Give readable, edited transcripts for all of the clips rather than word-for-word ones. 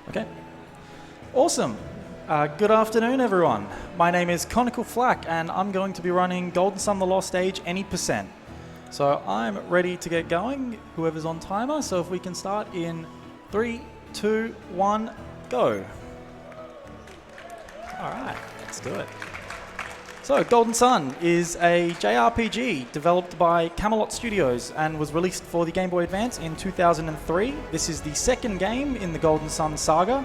Okay. Awesome. Good afternoon, everyone. My name is ConicalFlak, and I'm going to be running Golden Sun: The Lost Stage any %. So I'm ready to get going, whoever's on timer. So if we can start in 3, 2, 1, go. All right, let's do it. So Golden Sun is a JRPG developed by Camelot Studios and was released for the Game Boy Advance in 2003. This is the second game in the Golden Sun saga,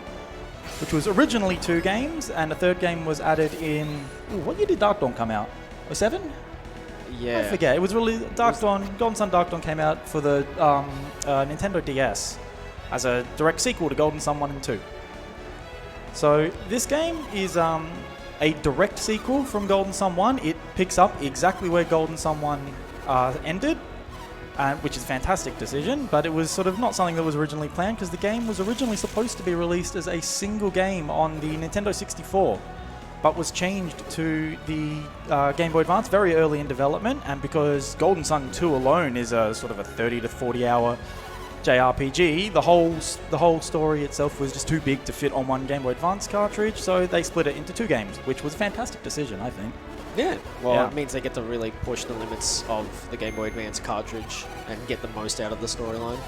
which was originally 2 games, and a third game was added in... Ooh, what year did Dark Dawn come out? 07? Yeah. I forget. It was really... Golden Sun Dark Dawn came out for the Nintendo DS as a direct sequel to Golden Sun 1 and 2. So this game is a direct sequel from Golden Sun 1. It picks up exactly where Golden Sun 1 ended, which is a fantastic decision, but it was sort of not something that was originally planned because the game was originally supposed to be released as a single game on the Nintendo 64, but was changed to the Game Boy Advance very early in development, and because Golden Sun 2 alone is a sort of a 30 to 40 hour JRPG, the whole story itself was just too big to fit on one Game Boy Advance cartridge, so they split it into 2 games, which was a fantastic decision, I think. Yeah, well, Yeah. It means they get to really push the limits of the Game Boy Advance cartridge and get the most out of the storyline.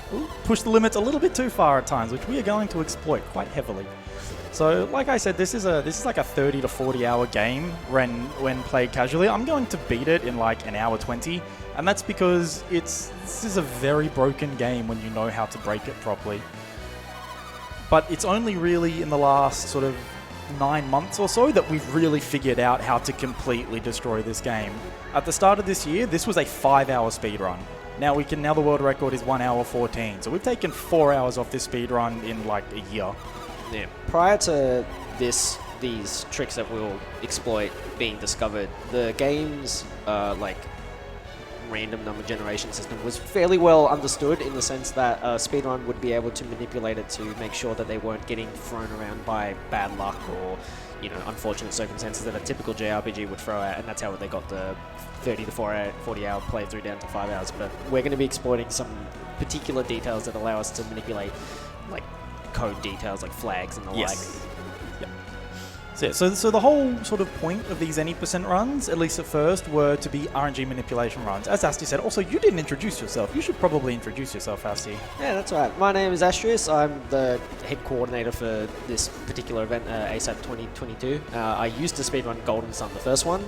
Push the limits a little bit too far at times, which we are going to exploit quite heavily. So, like I said, this is like a 30 to 40 hour game when played casually. I'm going to beat it in like an hour 20, and that's because this is a very broken game when you know how to break it properly. But it's only really in the last sort of 9 months or so that we've really figured out how to completely destroy this game. At the start of this year, this was a 5-hour speedrun. Now the world record is 1 hour 14, so we've taken 4 hours off this speedrun in like a year. Yeah. Prior to these tricks that we'll exploit being discovered, the game's random number generation system was fairly well understood in the sense that a speedrun would be able to manipulate it to make sure that they weren't getting thrown around by bad luck or, unfortunate circumstances that a typical JRPG would throw out, and that's how they got the 30 to 40 hour playthrough down to 5 hours. But we're going to be exploiting some particular details that allow us to manipulate, like, code details like flags and the like. Yep. So the whole sort of point of these any % runs, at least at first, were to be RNG manipulation runs. As Asti said, also, you didn't introduce yourself. You should probably introduce yourself, Asti. Yeah, that's right. My name is Astrius. I'm the head coordinator for this particular event, ASAP 2022. I used to speedrun Golden Sun, the first one,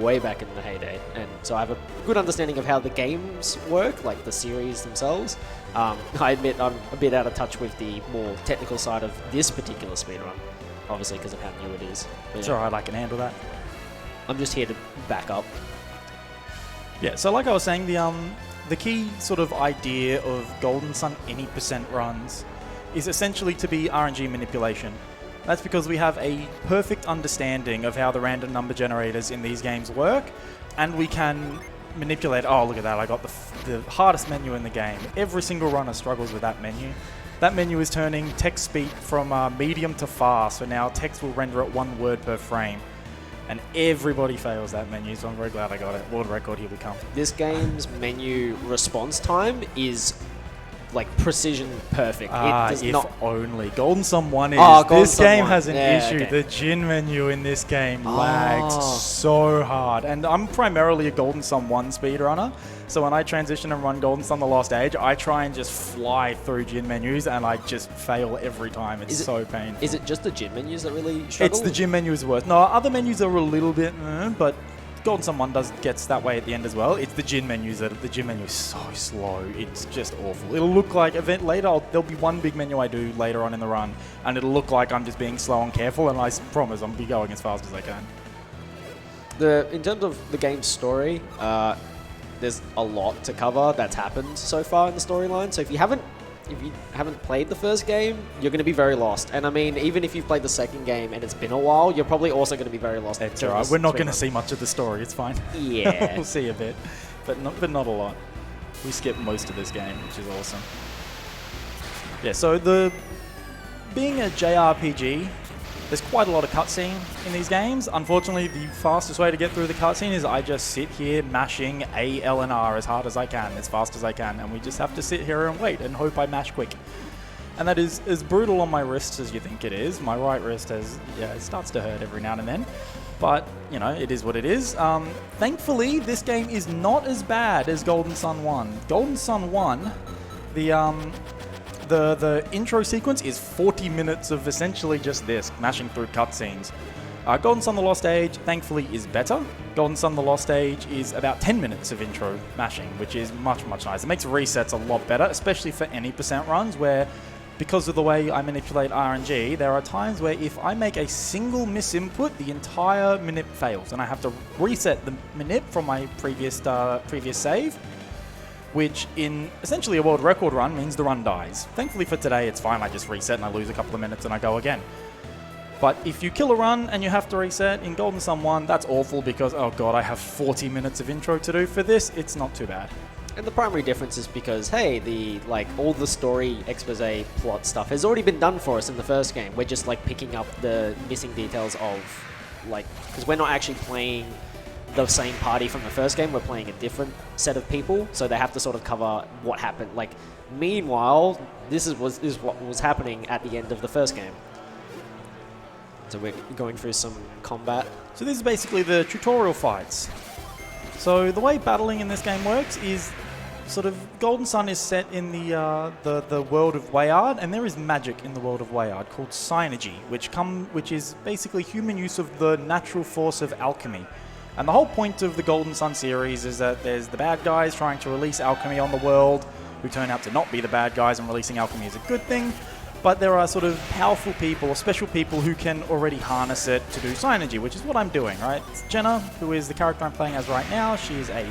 way back in the heyday. And so I have a good understanding of how the games work, like the series themselves. I admit I'm a bit out of touch with the more technical side of this particular speedrun, obviously because of how new it is. But It's alright, I can handle that. I'm just here to back up. Yeah, so like I was saying, the key sort of idea of Golden Sun any % runs is essentially to be RNG manipulation. That's because we have a perfect understanding of how the random number generators in these games work, and we can manipulate... Oh, look at that, I got the hardest menu in the game. Every single runner struggles with that menu. That menu is turning text speed from medium to fast, so now text will render at 1 word per frame. And everybody fails that menu, so I'm very glad I got it. World record, here we come. This game's menu response time is like precision perfect. It does if not. only. Golden Sun 1 is. Golden This Sun game 1. has an Yeah, issue. okay. The gin menu in this game lags so hard. And I'm primarily a Golden Sun 1 speedrunner. So when I transition and run Golden Sun: The Lost Age, I try and just fly through gin menus, and I just fail every time. It's so painful. Is it just the gym menus that really struggle? It's the gym menu is worse. No, other menus are a little bit, but Golden Sun 1 gets that way at the end as well. It's the gym menus the gym menu is so slow. It's just awful. It'll look like there'll be one big menu I do later on in the run, and it'll look like I'm just being slow and careful, and I promise I'll be going as fast as I can. In terms of the game's story, there's a lot to cover that's happened so far in the storyline. So if you haven't played the first game, you're going to be very lost. And I mean, even if you've played the second game and it's been a while, you're probably also going to be very lost. It's alright. We're not going to see much of the story. It's fine. Yeah. We'll see a bit, but not a lot. We skip most of this game, which is awesome. Yeah, so being a JRPG, there's quite a lot of cutscene in these games. Unfortunately, the fastest way to get through the cutscene is I just sit here mashing A, L, and R as hard as I can, as fast as I can, and we just have to sit here and wait and hope I mash quick. And that is as brutal on my wrists as you think it is. My right wrist it starts to hurt every now and then. But, you know, it is what it is. Thankfully, this game is not as bad as Golden Sun 1. Golden Sun 1, the intro sequence is 40 minutes of essentially just this, mashing through cutscenes. Golden Sun The Lost Age, thankfully, is better. Golden Sun The Lost Age is about 10 minutes of intro mashing, which is much, much nicer. It makes resets a lot better, especially for any percent runs where, because of the way I manipulate RNG, there are times where if I make a single misinput, the entire manip fails, and I have to reset the manip from my previous save, which in essentially a world record run means the run dies. Thankfully for today, it's fine. I just reset and I lose a couple of minutes and I go again. But if you kill a run and you have to reset in Golden Sun 1, that's awful because, oh god, I have 40 minutes of intro to do. For this, it's not too bad. And the primary difference is because, hey, all the story expose plot stuff has already been done for us in the first game. We're just like picking up the missing details of because we're not actually playing the same party from the first game. We're playing a different set of people, so they have to sort of cover what happened. Meanwhile, this is what was happening at the end of the first game. So we're going through some combat. So this is basically the tutorial fights. So the way battling in this game works is sort of Golden Sun is set in the world of Wayard, and there is magic in the world of Wayard called synergy, which is basically human use of the natural force of alchemy. And the whole point of the Golden Sun series is that there's the bad guys trying to release alchemy on the world, who turn out to not be the bad guys, and releasing alchemy is a good thing. But there are sort of powerful people or special people who can already harness it to do synergy, which is what I'm doing, right? It's Jenna, who is the character I'm playing as right now. She is a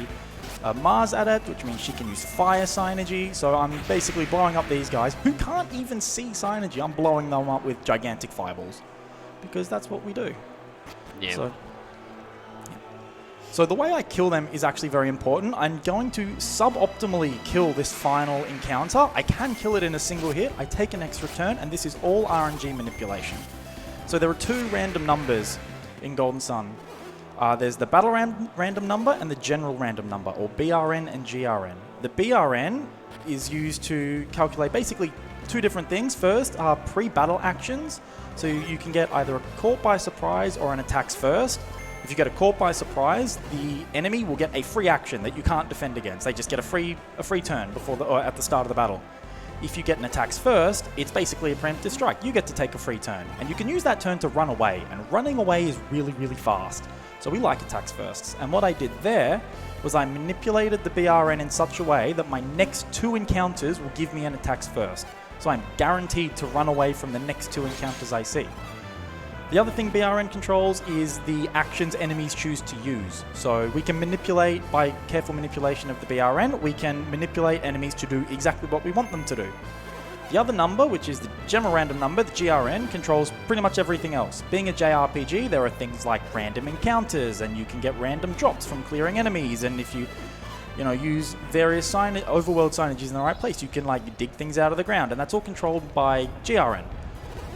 Mars adept, which means she can use fire synergy. So I'm basically blowing up these guys who can't even see synergy. I'm blowing them up with gigantic fireballs because that's what we do. Yeah. So the way I kill them is actually very important. I'm going to suboptimally kill this final encounter. I can kill it in a single hit. I take an extra turn, and this is all RNG manipulation. So there are two random numbers in Golden Sun. There's the battle random number and the general random number, or BRN and GRN. The BRN is used to calculate basically two different things. First are pre-battle actions. So you can get either a caught by surprise or an attacks first. If you get a caught by surprise, the enemy will get a free action that you can't defend against. They just get a free turn or at the start of the battle. If you get an attacks first, it's basically a preemptive strike. You get to take a free turn, and you can use that turn to run away, and running away is really, really fast. So we like attacks firsts. And what I did there was I manipulated the BRN in such a way that my next two encounters will give me an attacks first. So I'm guaranteed to run away from the next two encounters I see. The other thing BRN controls is the actions enemies choose to use. So we can manipulate, by careful manipulation of the BRN, we can manipulate enemies to do exactly what we want them to do. The other number, which is the general random number, the GRN, controls pretty much everything else. Being a JRPG, there are things like random encounters, and you can get random drops from clearing enemies, and if you use various overworld synergies in the right place, you can dig things out of the ground, and that's all controlled by GRN.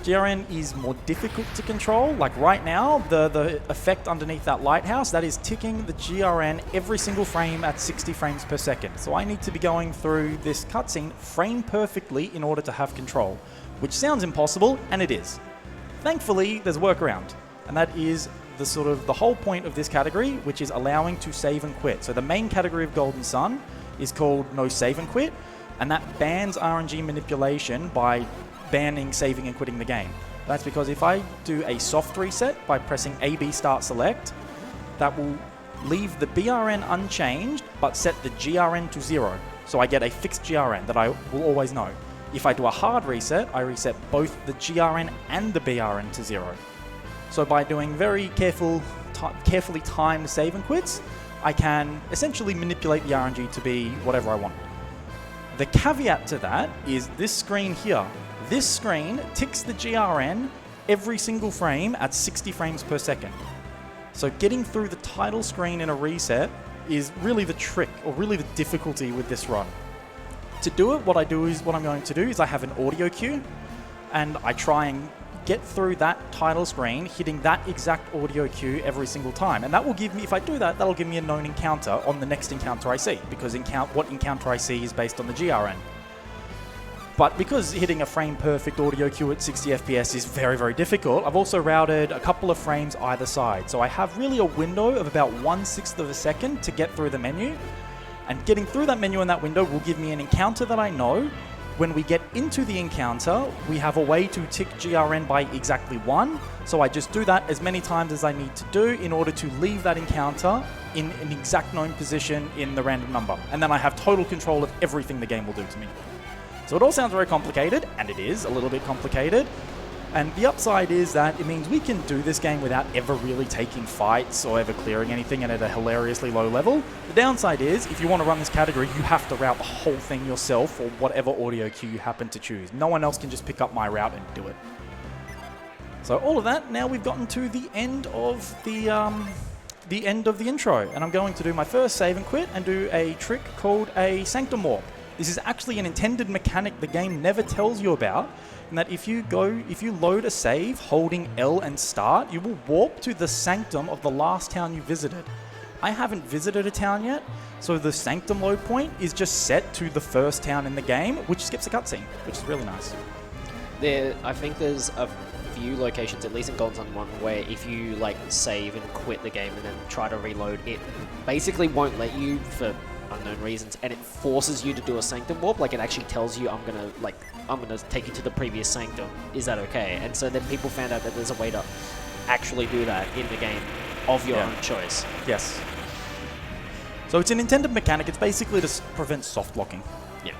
GRN is more difficult to control. Like right now, the effect underneath that lighthouse, that is ticking the GRN every single frame at 60 frames per second. So I need to be going through this cutscene frame perfectly in order to have control, which sounds impossible, and it is. Thankfully, there's a workaround, and that is the whole point of this category, which is allowing to save and quit. So the main category of Golden Sun is called No Save and Quit, and that bans RNG manipulation by banning saving and quitting the game. That's because if I do a soft reset by pressing AB start select, that will leave the BRN unchanged but set the GRN to 0. So I get a fixed GRN that I will always know. If I do a hard reset, I reset both the GRN and the BRN to 0. So by doing very carefully timed save and quits, I can essentially manipulate the RNG to be whatever I want. The caveat to that is this screen here. This screen ticks the GRN every single frame at 60 frames per second. So getting through the title screen in a reset is really the trick, or really the difficulty with this run. To do it, what I'm going to do is I have an audio cue, and I try and get through that title screen, hitting that exact audio cue every single time. And that will give me, if I do that, that'll give me a known encounter on the next encounter I see, because what encounter I see is based on the GRN. But because hitting a frame perfect audio cue at 60 FPS is very, very difficult, I've also routed a couple of frames either side. So I have really a window of about 1/6 of a second to get through the menu. And getting through that menu in that window will give me an encounter that I know. When we get into the encounter, we have a way to tick GRN by exactly 1. So I just do that as many times as I need to do in order to leave that encounter in an exact known position in the random number. And then I have total control of everything the game will do to me. So it all sounds very complicated, and it is a little bit complicated. And the upside is that it means we can do this game without ever really taking fights or ever clearing anything and at a hilariously low level. The downside is, if you want to run this category, you have to route the whole thing yourself or whatever audio cue you happen to choose. No one else can just pick up my route and do it. So all of that, now we've gotten to the end of the intro, and I'm going to do my first save and quit and do a trick called a Sanctum Warp. This is actually an intended mechanic the game never tells you about, and that if you load a save holding L and start, you will warp to the sanctum of the last town you visited. I haven't visited a town yet, so the sanctum load point is just set to the first town in the game, which skips a cutscene, which is really nice. I think there's a few locations, at least in Golden Sun 1, where if you like save and quit the game and then try to reload, it basically won't let you for unknown reasons, and it forces you to do a sanctum warp. Like, it actually tells you, I'm gonna take you to the previous sanctum. Is that okay? And so then people found out that there's a way to actually do that in the game of your own choice. Yes. So it's an intended mechanic. It's basically to prevent soft locking. Yeah.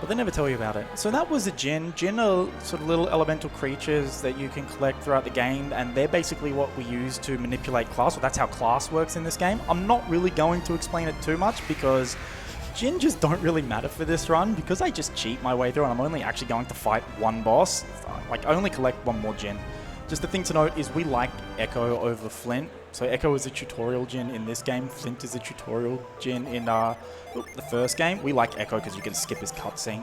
But they never tell you about it. So that was a Djinn. Djinn are sort of little elemental creatures that you can collect throughout the game, and they're basically what we use to manipulate class. So that's how class works in this game. I'm not really going to explain it too much because Djinn just don't really matter for this run, because I just cheat my way through and I'm only actually going to fight one boss. Like, I only collect one more Djinn. Just the thing to note is we like Echo over Flint. So Echo is a tutorial Djinn in this game. Flint is a tutorial Djinn in the first game. We like Echo because you can skip his cutscene.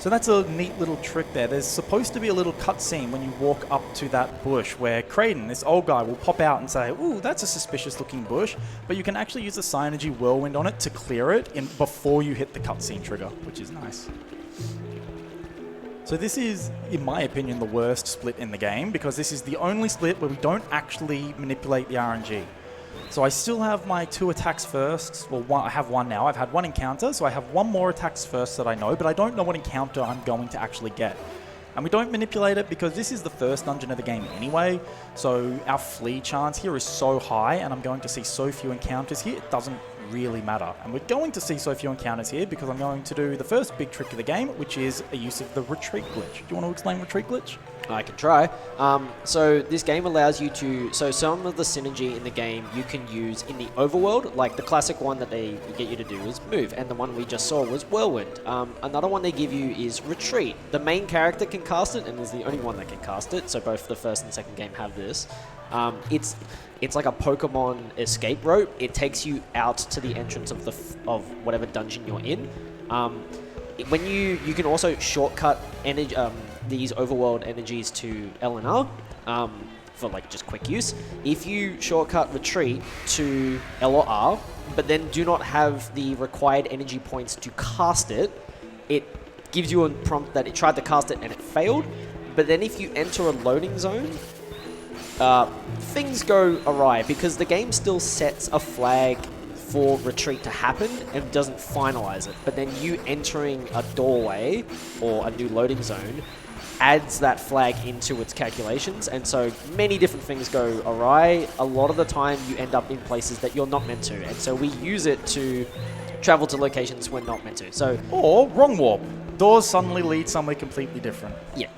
So that's a neat little trick there. There's supposed to be a little cutscene when you walk up to that bush where Kraden, this old guy, will pop out and say, ooh, that's a suspicious looking bush. But you can actually use the Cynergy Whirlwind on it to clear it before you hit the cutscene trigger, which is nice. So this is, in my opinion, the worst split in the game, because this is the only split where we don't actually manipulate the RNG. So I still have my 2 attacks first. Well, I have one now. I've had one encounter, so I have one more attacks first that I know, but I don't know what encounter I'm going to actually get. And we don't manipulate it because this is the first dungeon of the game anyway, so our flee chance here is so high, and I'm going to see so few encounters here, it doesn't really matter. And we're going to see so few encounters here because I'm going to do the first big trick of the game, which is a use of the retreat glitch. Do you want to explain retreat glitch? I can try. So this game allows you to... So some of the synergy in the game you can use in the overworld. Like the classic one that they get you to do is move, and the one we just saw was whirlwind. Another one they give you is retreat. The main character can cast it, and is the only one that can cast it. So both the first and second game have this. It's like a Pokemon escape rope. It takes you out to the entrance of whatever dungeon you're in. When you can also shortcut these overworld energies to L and R for like just quick use. If you shortcut retreat to L or R, but then do not have the required energy points to cast it, it gives you a prompt that it tried to cast it and it failed. But then if you enter a loading zone, things go awry because the game still sets a flag for retreat to happen and doesn't finalize it. But then you entering a doorway or a new loading zone adds that flag into its calculations, and so many different things go awry. A lot of the time you end up in places that you're not meant to, and so we use it to travel to locations we're not meant to. So, or wrong warp. Doors suddenly lead somewhere completely different. Yeah.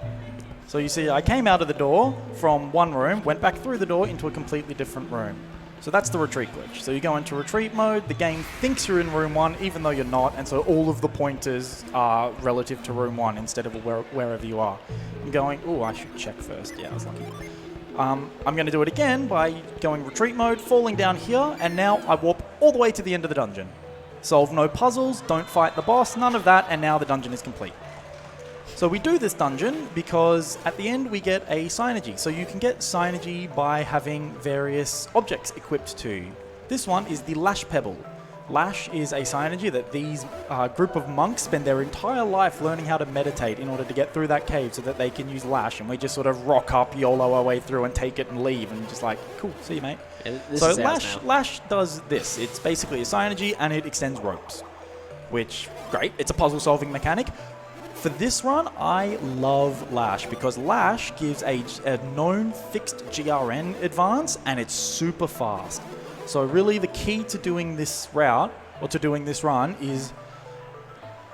So you see, I came out of the door from one room, went back through the door into a completely different room. So that's the retreat glitch. So you go into retreat mode, the game thinks you're in room 1, even though you're not, and so all of the pointers are relative to room 1 instead of wherever you are. I'm going, oh, I should check first. Yeah, I was lucky. I'm going to do it again by going retreat mode, falling down here, and now I warp all the way to the end of the dungeon. Solve no puzzles, don't fight the boss, none of that, and now the dungeon is complete. So we do this dungeon because at the end we get a Cynergy. So you can get Cynergy by having various objects equipped to you. This one is the Lash Pebble. Lash is a synergy that these group of monks spend their entire life learning how to meditate in order to get through that cave so that they can use Lash, and we just sort of rock up, YOLO our way through and take it and leave, and just like, cool, see you, mate. Yeah, so Lash does this. It's basically a synergy, and it extends ropes, which, great, it's a puzzle-solving mechanic. For this run, I love Lash because Lash gives a known fixed GRN advance, and it's super fast. So really the key to doing this route, or to doing this run, is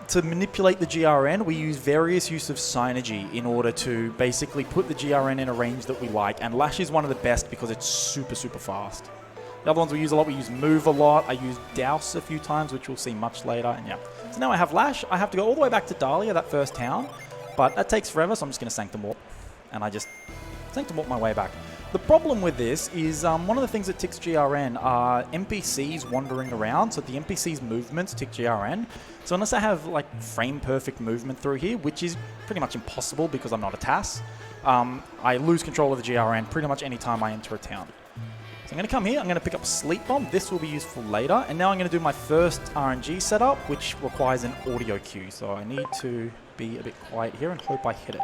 to manipulate the GRN. We use various use of synergy in order to basically put the GRN in a range that we like, and Lash is one of the best because it's super, super fast. The other ones we use a lot, we use Move a lot, I use Douse a few times, which we'll see much later, and yeah. So now I have Lash, I have to go all the way back to Dahlia, that first town, but that takes forever, so I'm just going to Sanctum Warp, and I just Sanctum Warp my way back. The problem with this is one of the things that ticks GRN are NPCs wandering around, so the NPCs' movements tick GRN. So unless I have like frame-perfect movement through here, which is pretty much impossible because I'm not a TAS, I lose control of the GRN pretty much any time I enter a town. So I'm going to come here, I'm going to pick up Sleep Bomb, this will be useful later, and now I'm going to do my first RNG setup, which requires an audio cue, so I need to be a bit quiet here and hope I hit it.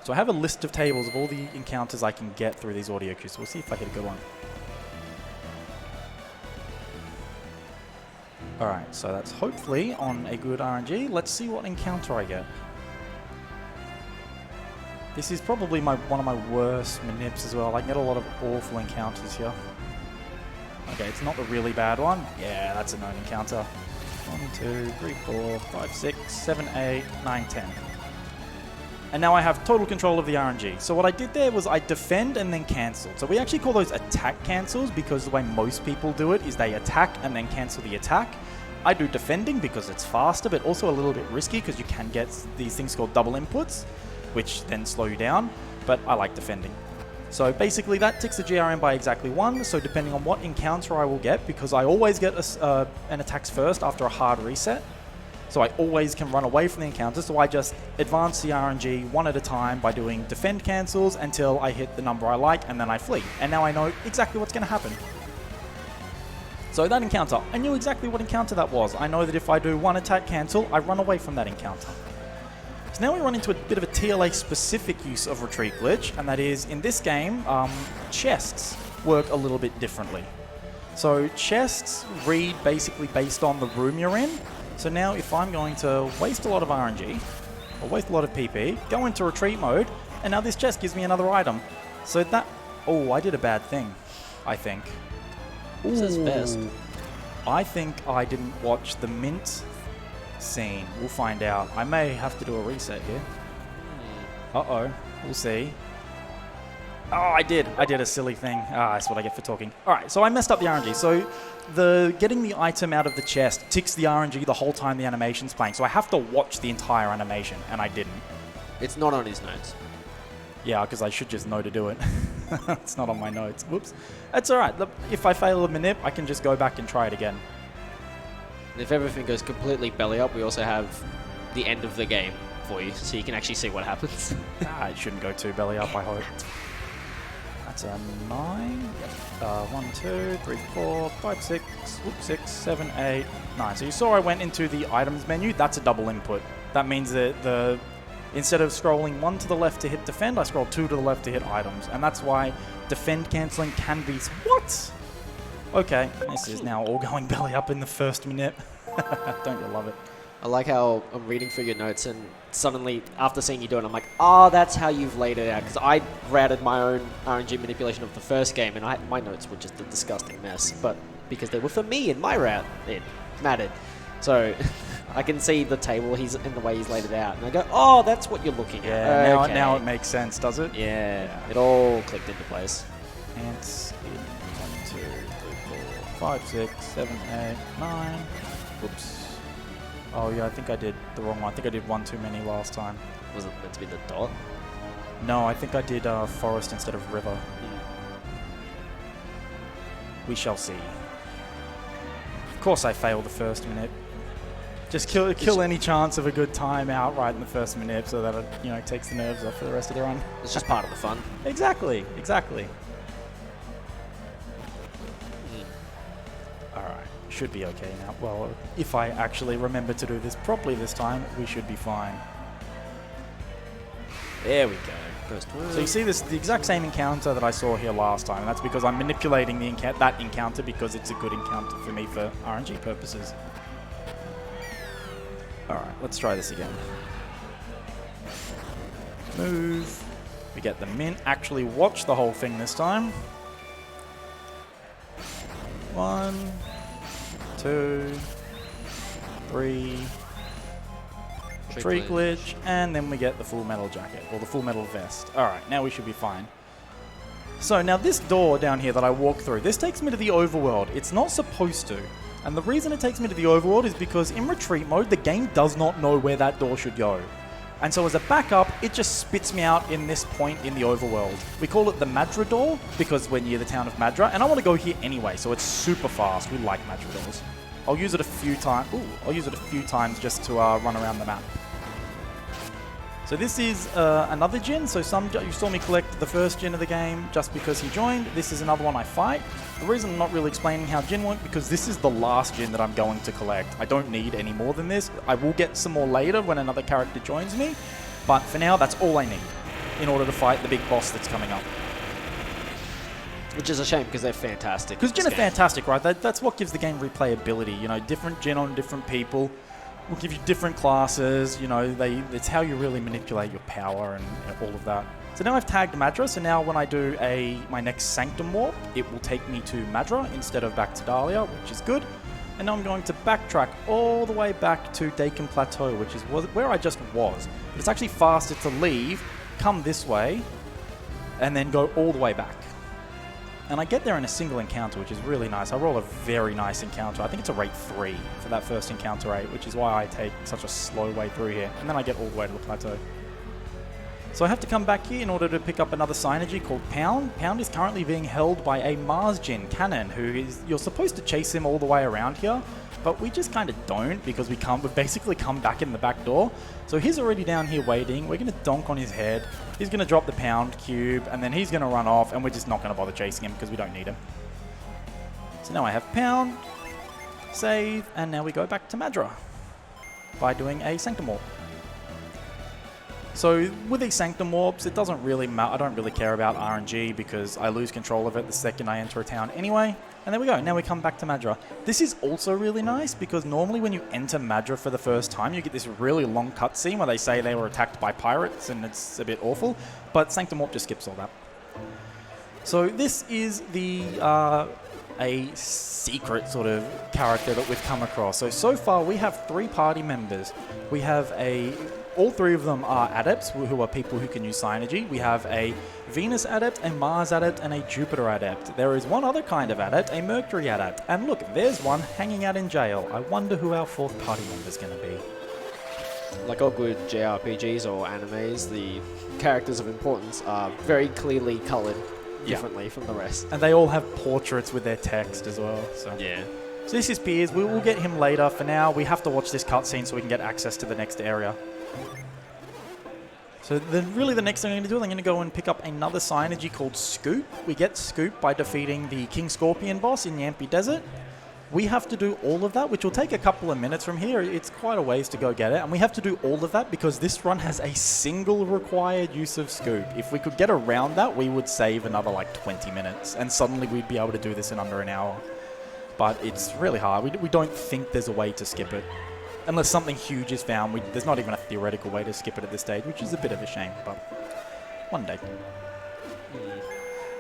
So I have a list of tables of all the encounters I can get through these audio cues, so we'll see if I hit a good one. Alright, so that's hopefully on a good RNG. Let's see what encounter I get. This is probably one of my worst manips as well. I can get a lot of awful encounters here. Okay, it's not the really bad one. Yeah, that's a known encounter. 1, 2, 3, 4, 5, 6, 7, 8, 9, 10. And now I have total control of the RNG. So what I did there was I defend and then cancel. So we actually call those attack cancels because the way most people do it is they attack and then cancel the attack. I do defending because it's faster, but also a little bit risky because you can get these things called double inputs, which then slow you down, but I like defending. So basically that ticks the GRN by exactly 1, so depending on what encounter I will get, because I always get an attacks first after a hard reset, so I always can run away from the encounter, so I just advance the RNG one at a time by doing defend cancels until I hit the number I like, and then I flee. And now I know exactly what's going to happen. So that encounter, I knew exactly what encounter that was. I know that if I do one attack cancel, I run away from that encounter. So now we run into a bit of a TLA specific use of retreat glitch, and that is, in this game, chests work a little bit differently. So chests read basically based on the room you're in. So now if I'm going to waste a lot of RNG, or waste a lot of PP, go into retreat mode, and now this chest gives me another item. So that... Oh, I did a bad thing, I think. This is best. I think I didn't watch the mint scene. We'll find out. I may have to do a reset here. Uh-oh. We'll see. Oh, I did a silly thing. Ah, that's what I get for talking. Alright, so I messed up the RNG. So getting the item out of the chest ticks the RNG the whole time the animation's playing. So I have to watch the entire animation, and I didn't. It's not on his notes. Yeah, because I should just know to do it. It's not on my notes. Whoops. That's alright. If I fail a manip, I can just go back and try it again. And if everything goes completely belly up, we also have the end of the game for you, so you can actually see what happens. It shouldn't go too belly up, I hope. That's a 9. Yep. 1, 2, 3, 4, 5, 6, 6, 7, 8, 9. So you saw I went into the items menu. That's a double input. That means that instead of scrolling 1 to the left to hit defend, I scroll 2 to the left to hit items. And that's why defend cancelling can be... What? Okay, this is now all going belly up in the first minute. Don't you love it? I like how I'm reading through your notes and suddenly, after seeing you do it, I'm like, oh, that's how you've laid it out. Because I routed my own RNG manipulation of the first game, and my notes were just a disgusting mess. But because they were for me in my route, it mattered. So I can see the table in the way he's laid it out. And I go, oh, that's what you're looking at. Yeah, okay. now it makes sense, does it? Yeah, it all clicked into place. Ants in 1, 2, 3, 4, 5, 6, 7, 8, 9. Whoops. Oh yeah, I think I did the wrong one. I think I did one too many last time. Was it meant to be the dot? No, I think I did forest instead of river. We shall see. Of course I failed the first minute. Just kill any chance of a good time outright in the first minute so that it takes the nerves off for the rest of the run. It's just part of the fun. Exactly. should be okay now. Well, if I actually remember to do this properly this time, we should be fine. There we go. First one. So you see this, the exact same encounter that I saw here last time, and that's because I'm manipulating the that encounter because it's a good encounter for me for RNG purposes. Alright, let's try this again. Move. We get the mint. Actually watch the whole thing this time. 1, 2, 3, tree glitch, and then we get the full metal jacket, or the full metal vest. Alright, now we should be fine. So now this door down here that I walk through, this takes me to the overworld. It's not supposed to. And the reason it takes me to the overworld is because in retreat mode, the game does not know where that door should go. And so as a backup, it just spits me out in this point in the overworld. We call it the Madra door because we're near the town of Madra, and I want to go here anyway, so it's super fast. We like Madra doors. I'll use it a few times. I'll use it a few times just to run around the map. So this is another Djinn. So you saw me collect the first Djinn of the game just because he joined. This is another one I fight. The reason I'm not really explaining how Djinn work because this is the last Djinn that I'm going to collect. I don't need any more than this. I will get some more later when another character joins me. But for now, that's all I need in order to fight the big boss that's coming up. Which is a shame because they're fantastic. Because Djinn are fantastic, right? That's what gives the game replayability. You know, different Djinn on different people will give you different classes. You know, it's how you really manipulate your power and all of that. So now I've tagged Madra. So now when I do my next Sanctum Warp, it will take me to Madra instead of back to Dahlia, which is good. And now I'm going to backtrack all the way back to Dakin Plateau, which is where I just was. But it's actually faster to leave, come this way, and then go all the way back. And I get there in a single encounter, which is really nice. I roll a very nice encounter. I think it's a rate 3 for that first encounter rate, which is why I take such a slow way through here. And then I get all the way to the plateau. So I have to come back here in order to pick up another synergy called Pound. Pound is currently being held by a Mars Djinn, Cannon, you're supposed to chase him all the way around here, but we just kind of don't because we've basically come back in the back door. So he's already down here waiting. We're going to donk on his head. He's going to drop the Pound cube, and then he's going to run off, and we're just not going to bother chasing him because we don't need him. So now I have Pound, save, and now we go back to Madra by doing a Sanctum Warp. So with these Sanctum Warps, it doesn't really matter. I don't really care about RNG because I lose control of it the second I enter a town anyway. And there we go. Now we come back to Madra. This is also really nice because normally when you enter Madra for the first time, you get this really long cutscene where they say they were attacked by pirates and it's a bit awful. But Sanctum Warp just skips all that. So this is a secret sort of character that we've come across. So far we have 3 party members. We have all 3 of them are adepts, who are people who can use Synergy. We have a Venus adept, a Mars adept, and a Jupiter adept. There is one other kind of adept, a Mercury adept. And look, there's one hanging out in jail. I wonder who our 4th party member is going to be. Like all good JRPGs or animes, the characters of importance are very clearly coloured differently from the rest. And they all have portraits with their text as well. So. Yeah. So this is Piers. We will get him later. For now, we have to watch this cutscene so we can get access to the next area. So really the next thing I'm going to do is I'm going to go and pick up another Synergy called Scoop. We get Scoop by defeating the King Scorpion boss in Yampi Desert. We have to do all of that, which will take a couple of minutes from here. It's quite a ways to go get it. And we have to do all of that because this run has a single required use of Scoop. If we could get around that, we would save another like 20 minutes. And suddenly we'd be able to do this in under an hour. But it's really hard. We don't think there's a way to skip it. Unless something huge is found, there's not even a theoretical way to skip it at this stage, which is a bit of a shame, but one day.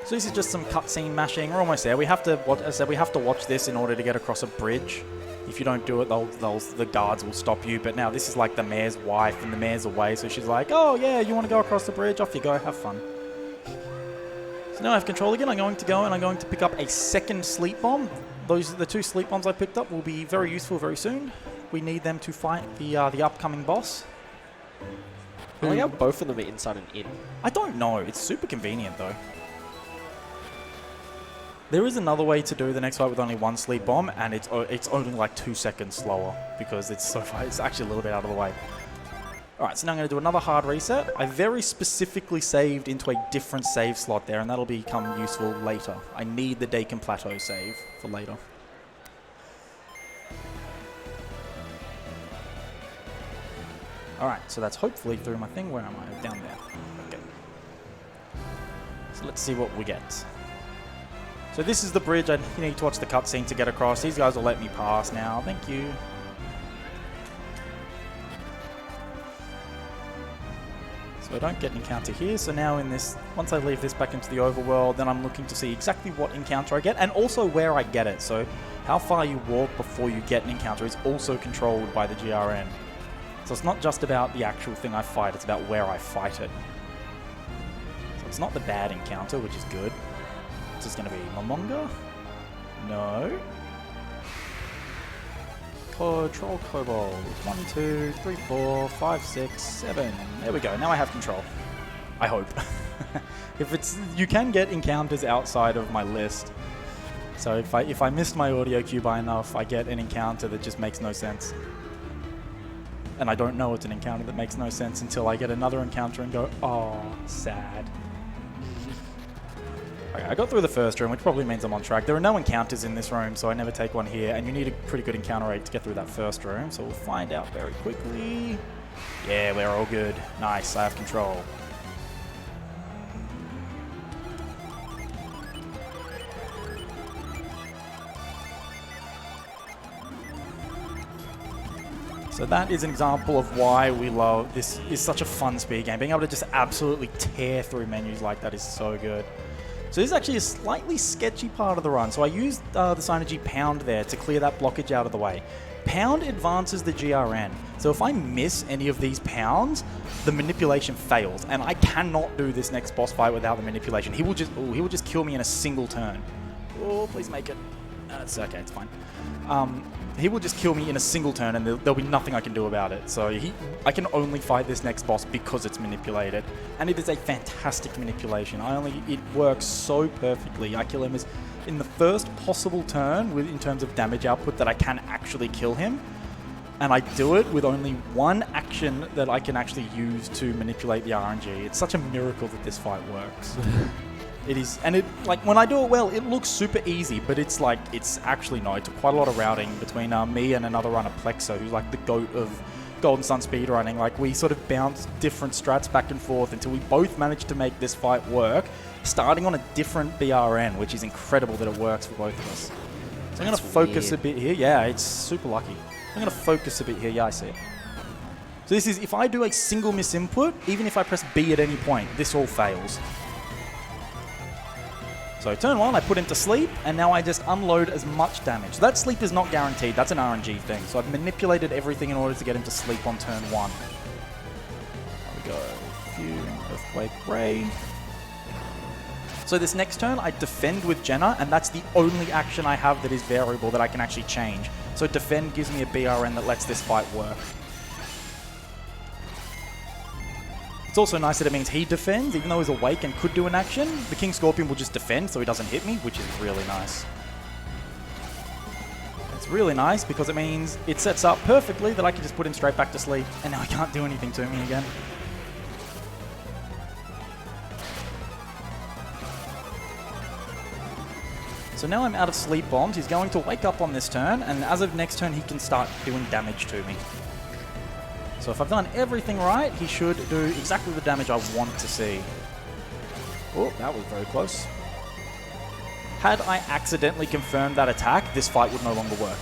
So this is just some cutscene mashing. We're almost there. We have to, as I said, we have to watch this in order to get across a bridge. If you don't do it, the guards will stop you. But now this is like the mayor's wife, and the mayor's away, so she's like, "Oh yeah, you want to go across the bridge? Off you go. Have fun." So now I have control again. I'm going to go and I'm going to pick up a second sleep bomb. The 2 sleep bombs I picked up will be very useful very soon. We need them to fight the upcoming boss. I like how both of them are inside an inn. I don't know. It's super convenient though. There is another way to do the next fight with only 1 sleep bomb, and it's only like 2 seconds slower because it's so far. It's actually a little bit out of the way. All right, so now I'm going to do another hard reset. I very specifically saved into a different save slot there, and that'll become useful later. I need the Dakin Plateau save for later. Alright, so that's hopefully through my thing. Where am I? Down there. Okay. So let's see what we get. So this is the bridge. I need to watch the cutscene to get across. These guys will let me pass now. Thank you. So I don't get an encounter here. So now in this, once I leave this back into the overworld, then I'm looking to see exactly what encounter I get and also where I get it. So how far you walk before you get an encounter is also controlled by the GRN. So it's not just about the actual thing I fight, it's about where I fight it. So it's not the bad encounter, which is good. Is this going to be Momonga? No. Control Kobold. 1, 2, 3, 4, 5, 6, 7. There we go. Now I have control. I hope. If it's, you can get encounters outside of my list. So if I missed my audio cue by enough, I get an encounter that just makes no sense. And I don't know it's an encounter that makes no sense until I get another encounter and go, oh, sad. Okay, I got through the first room, which probably means I'm on track. There are no encounters in this room, so I never take one here. And you need a pretty good encounter rate to get through that first room, so we'll find out very quickly. Yeah, we're all good. Nice, I have control. So that is an example of why we love this. Is such a fun speed game. Being able to just absolutely tear through menus like that is so good. So this is actually a slightly sketchy part of the run. So I used the Synergy Pound there to clear that blockage out of the way. Pound advances the GRN. So if I miss any of these pounds, the manipulation fails, and I cannot do this next boss fight without the manipulation. He will just kill me in a single turn. Oh, please make it. It's okay, it's fine. He will just kill me in a single turn, and there'll be nothing I can do about it. So I can only fight this next boss because it's manipulated, and it is a fantastic manipulation. It works so perfectly. I kill him in the first possible turn in terms of damage output that I can actually kill him, and I do it with only one action that I can actually use to manipulate the RNG. It's such a miracle that this fight works. It is, and like when I do it well, it looks super easy, but it's actually not. It took quite a lot of routing between me and another runner, Plexo, who's like the GOAT of Golden Sun speedrunning. Like, we sort of bounced different strats back and forth until we both managed to make this fight work, starting on a different BRN, which is incredible that it works for both of us. So I'm going to focus a bit here. Yeah, it's super lucky. I'm going to focus a bit here. Yeah, I see it. So this is, if I do a single misinput, even if I press B at any point, this all fails. So turn 1, I put him to sleep, and now I just unload as much damage. That sleep is not guaranteed, that's an RNG thing. So I've manipulated everything in order to get him to sleep on turn 1. There we go. Fume, Earthquake, Ray. So this next turn, I defend with Jenna, and that's the only action I have that is variable that I can actually change. So defend gives me a BRN that lets this fight work. It's also nice that it means he defends, even though he's awake and could do an action. The King Scorpion will just defend so he doesn't hit me, which is really nice. It's really nice because it means it sets up perfectly that I can just put him straight back to sleep, and now he can't do anything to me again. So now I'm out of sleep bombs. He's going to wake up on this turn, and as of next turn, he can start doing damage to me. So if I've done everything right, he should do exactly the damage I want to see. Oh, that was very close. Had I accidentally confirmed that attack, this fight would no longer work.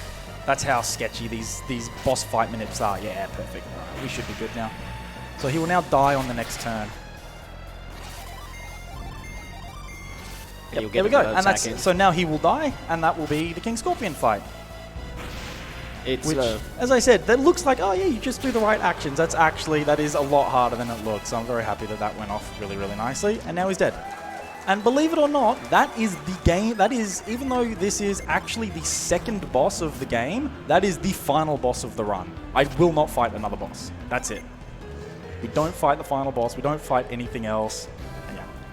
That's how sketchy these boss fight manips are. Yeah, perfect. Right, we should be good now. So he will now die on the next turn. Yep, there we go. And that's, so now he will die, and that will be the King Scorpion fight. Which, as I said, that looks like, oh yeah, you just do the right actions. That is a lot harder than it looks. So I'm very happy that that went off really, really nicely. And now he's dead. And believe it or not, that is the game. That is, even though this is actually the second boss of the game, that is the final boss of the run. I will not fight another boss. That's it. We don't fight the final boss. We don't fight anything else.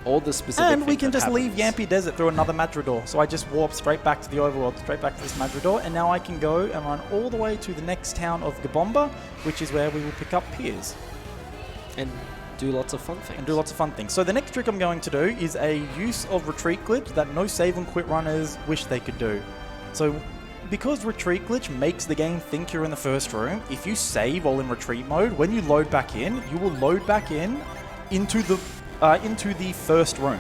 All the specific and we can just leave Yampi Desert through another Madrigal. So I just warp straight back to the overworld, straight back to this Madrigal, and now I can go and run all the way to the next town of Kabombo, which is where we will pick up Piers. And do lots of fun things. So the next trick I'm going to do is a use of retreat glitch that no save and quit runners wish they could do. So because retreat glitch makes the game think you're in the first room, if you save while in retreat mode, when you load back in, you will load back into the first room.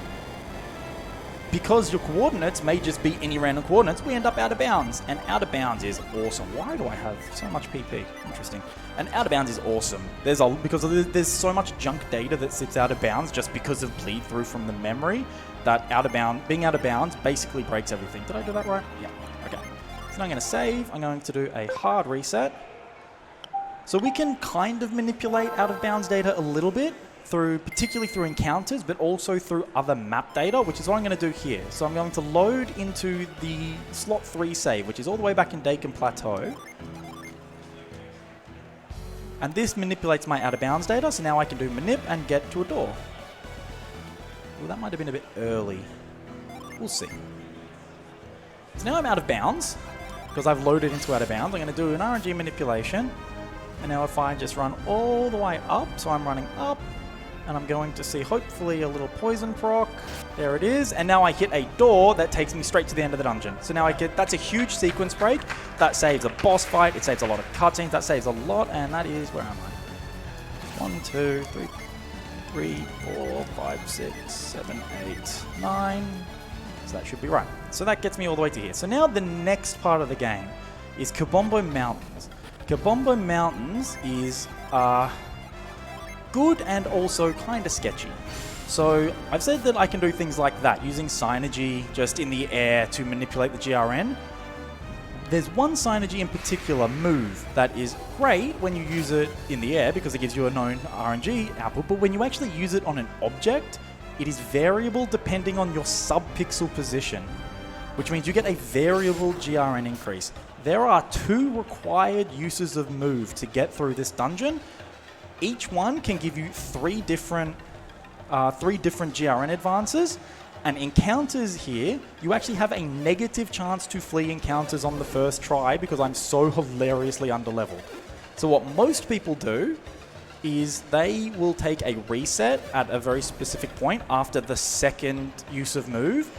Because your coordinates may just be any random coordinates, we end up out of bounds. And out of bounds is awesome. Why do I have so much PP? Interesting. And out of bounds is awesome. Because there's so much junk data that sits out of bounds just because of bleed through from the memory, that being out of bounds basically breaks everything. Did I do that right? Yeah. Okay. So now I'm going to save. I'm going to do a hard reset. So we can kind of manipulate out of bounds data a little bit, particularly through encounters, but also through other map data, which is what I'm going to do here. So I'm going to load into the slot 3 save, which is all the way back in Dakin Plateau. And this manipulates my out of bounds data, so now I can do manip and get to a door. Well, that might have been a bit early. We'll see. So now I'm out of bounds, because I've loaded into out of bounds. I'm going to do an RNG manipulation. And now if I just run all the way up, so I'm running up, and I'm going to see hopefully a little poison proc. There it is. And now I hit a door that takes me straight to the end of the dungeon. So now that's a huge sequence break. That saves a boss fight. It saves a lot of cutscenes. That saves a lot. And that is, where am I? 1, 2, 3, 4, 5, 6, 7, 8, 9. So that should be right. So that gets me all the way to here. So now the next part of the game is Kabombo Mountains. Kabombo Mountains is good and also kind of sketchy. So I've said that I can do things like that, using Synergy just in the air to manipulate the GRN. There's one Synergy in particular move that is great when you use it in the air because it gives you a known RNG output, but when you actually use it on an object, it is variable depending on your sub-pixel position, which means you get a variable GRN increase. There are 2 required uses of move to get through this dungeon. Each one can give you 3 different GRN advances, and encounters here, you actually have a negative chance to flee encounters on the first try because I'm so hilariously underleveled. So what most people do is they will take a reset at a very specific point after the second use of move.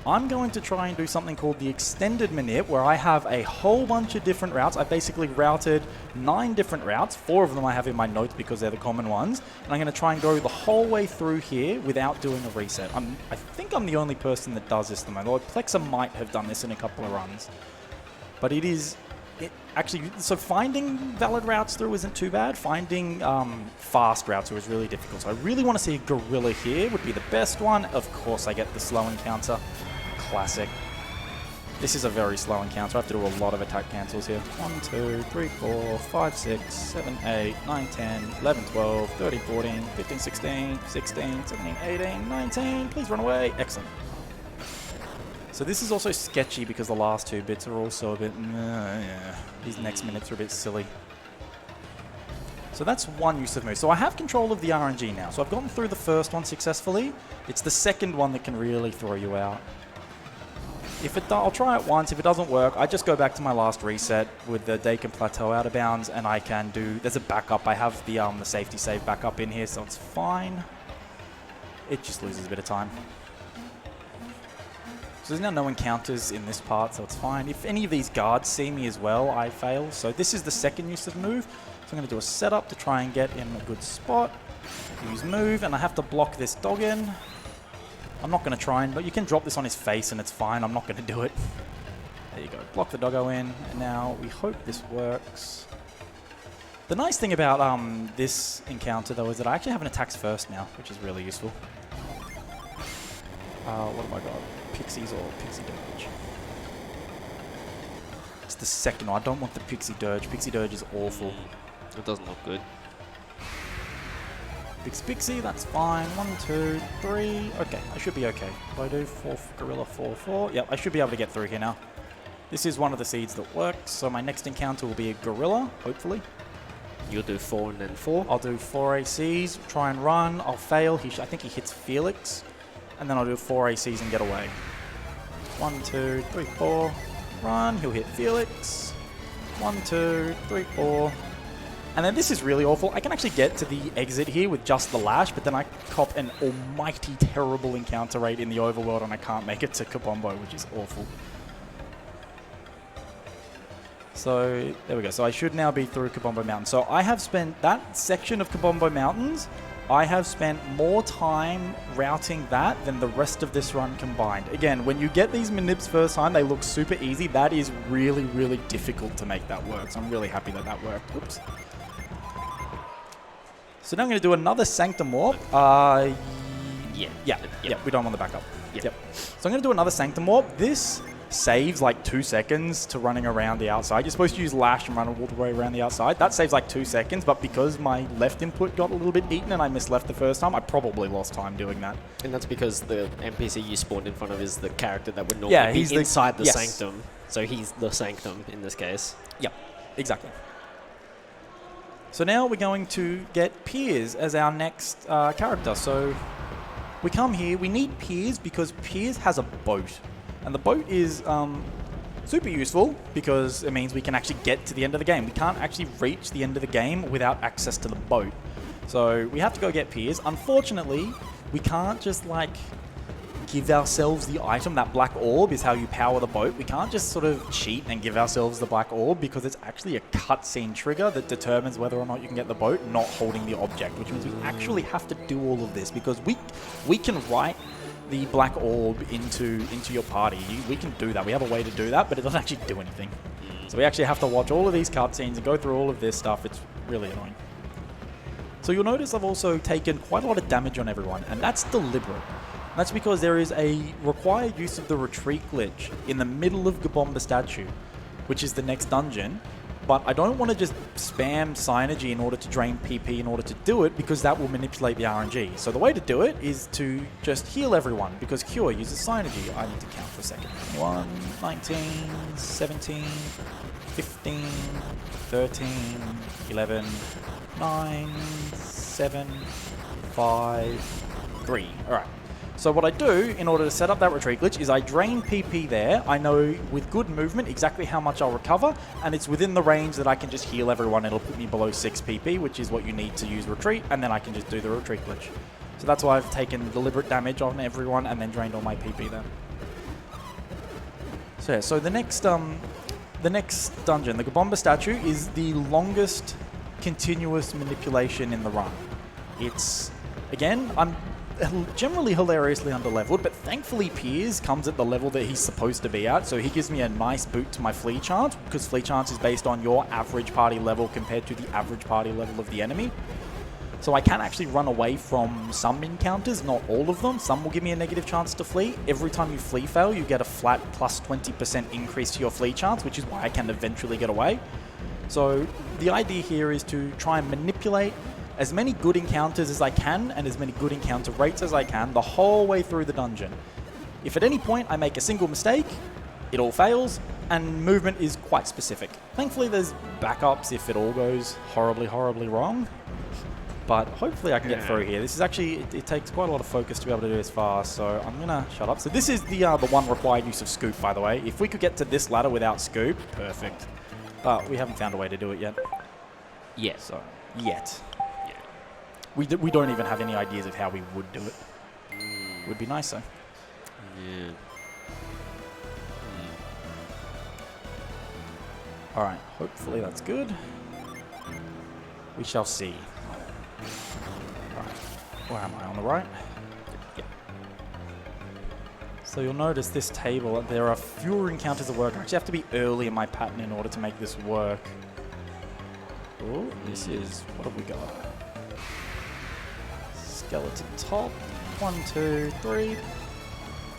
I'm going to try and do something called the extended manip, where I have a whole bunch of different routes. I've basically routed 9 different routes. 4 of them I have in my notes because they're the common ones. And I'm going to try and go the whole way through here without doing a reset. I think I'm the only person that does this at the moment. Although Plexa might have done this in a couple of runs. But so finding valid routes through isn't too bad. Finding fast routes through is really difficult. So I really want to see a gorilla here. Would be the best one. Of course I get the slow encounter. Classic. This is a very slow encounter. I have to do a lot of attack cancels here. 1, 2, 3, 4, 5, 6, 7, 8, 9, 10, 11, 12, 13, 14, 15, 16, 16, 17, 18, 19. Please run away. Excellent. So this is also sketchy because the last 2 bits are also a bit... yeah. These next minutes are a bit silly. So that's one use of move. So I have control of the RNG now. So I've gotten through the first one successfully. It's the second one that can really throw you out. I'll try it once. If it doesn't work, I just go back to my last reset with the Dakin Plateau out of bounds, and I can do... There's a backup. I have the safety save backup in here, so it's fine. It just loses a bit of time. So there's now no encounters in this part, so it's fine. If any of these guards see me as well, I fail. So this is the second use of move. So I'm going to do a setup to try and get in a good spot. Use move, and I have to block this dog in. I'm not going to try but you can drop this on his face and it's fine. I'm not going to do it. There you go. Block the doggo in, and now we hope this works. The nice thing about this encounter, though, is that I actually have an attacks first now, which is really useful. What have I got? Pixies or Pixie Dirge? It's the second one. I don't want the Pixie Dirge. Pixie Dirge is awful. It doesn't look good. Pixie, that's fine. 1, 2, 3. Okay, I should be okay. If I do 4, Gorilla 4, 4. Yep, I should be able to get through here now. This is one of the seeds that works, so my next encounter will be a Gorilla, hopefully. You'll do 4 and then 4? I'll do 4 ACs, try and run. I'll fail. I think he hits Felix. And then I'll do 4 ACs and get away. 1, 2, 3, 4. Run. He'll hit Felix. 1, 2, 3, 4. And then this is really awful. I can actually get to the exit here with just the lash, but then I cop an almighty terrible encounter rate in the overworld and I can't make it to Kabombo, which is awful. So there we go. So I should now be through Kabombo Mountains. So I have spent that section of Kabombo Mountains. I have spent more time routing that than the rest of this run combined. Again, when you get these manips first time, they look super easy. That is really, really difficult to make that work. So I'm really happy that that worked. Oops. So now I'm going to do another Sanctum Warp. Yeah, we don't want the backup. Yep. So I'm going to do another Sanctum Warp. This saves like 2 seconds to running around the outside. You're supposed to use Lash and run all the way around the outside. That saves like 2 seconds, but because my left input got a little bit eaten and I missed left the first time, I probably lost time doing that. And that's because the NPC you spawned in front of is the character that would normally be inside the Sanctum. So he's the Sanctum in this case. Yep, exactly. So now we're going to get Piers as our next character. So we come here, we need Piers because Piers has a boat. And the boat is super useful because it means we can actually get to the end of the game. We can't actually reach the end of the game without access to the boat. So we have to go get Piers. Unfortunately, we can't just like give ourselves the item. That black orb is how you power the boat. We can't just sort of cheat and give ourselves the black orb because it's actually a cutscene trigger that determines whether or not you can get the boat, not holding the object, which means we actually have to do all of this because we can write the black orb into your party. We can do that. We have a way to do that, but it doesn't actually do anything. So we actually have to watch all of these cutscenes and go through all of this stuff. It's really annoying. So you'll notice I've also taken quite a lot of damage on everyone, and that's deliberate. And that's because there is a required use of the retreat glitch in the middle of Kabombo Statue, which is the next dungeon. But I don't want to just spam Synergy in order to drain PP in order to do it because that will manipulate the RNG. So the way to do it is to just heal everyone because Cure uses Synergy. I need to count for a second. 1, 19, 17, 15, 13, 11, 9, 7, 5, 3. All right. So what I do in order to set up that retreat glitch is I drain PP there. I know with good movement exactly how much I'll recover, and it's within the range that I can just heal everyone. It'll put me below 6 PP, which is what you need to use retreat, and then I can just do the retreat glitch. So that's why I've taken deliberate damage on everyone and then drained all my PP there. So yeah, so the next dungeon, the Kabombo Statue, is the longest continuous manipulation in the run. It's, again, I'm generally hilariously underleveled, but thankfully Piers comes at the level that he's supposed to be at, so he gives me a nice boot to my flee chance, because flee chance is based on your average party level compared to the average party level of the enemy. So I can actually run away from some encounters, not all of them. Some will give me a negative chance to flee. Every time you flee fail, you get a flat plus 20% increase to your flee chance, which is why I can eventually get away. So the idea here is to try and manipulate as many good encounters as I can and as many good encounter rates as I can the whole way through the dungeon. If at any point I make a single mistake, it all fails, and movement is quite specific. Thankfully there's backups if it all goes horribly, horribly wrong, but hopefully I can get through here. This is actually, it takes quite a lot of focus to be able to do this fast, so I'm gonna shut up. So this is the one required use of Scoop, by the way. If we could get to this ladder without Scoop, perfect. But we haven't found a way to do it yet. Yet. So, yet. We don't even have any ideas of how we would do it. Would be nicer. Yeah. Alright, hopefully that's good. We shall see. Alright, where am I? On the right? Yep. So you'll notice this table, there are fewer encounters at work. I actually have to be early in my pattern in order to make this work. Oh, this is, what have we got? Skeleton top. 1, 2, 3.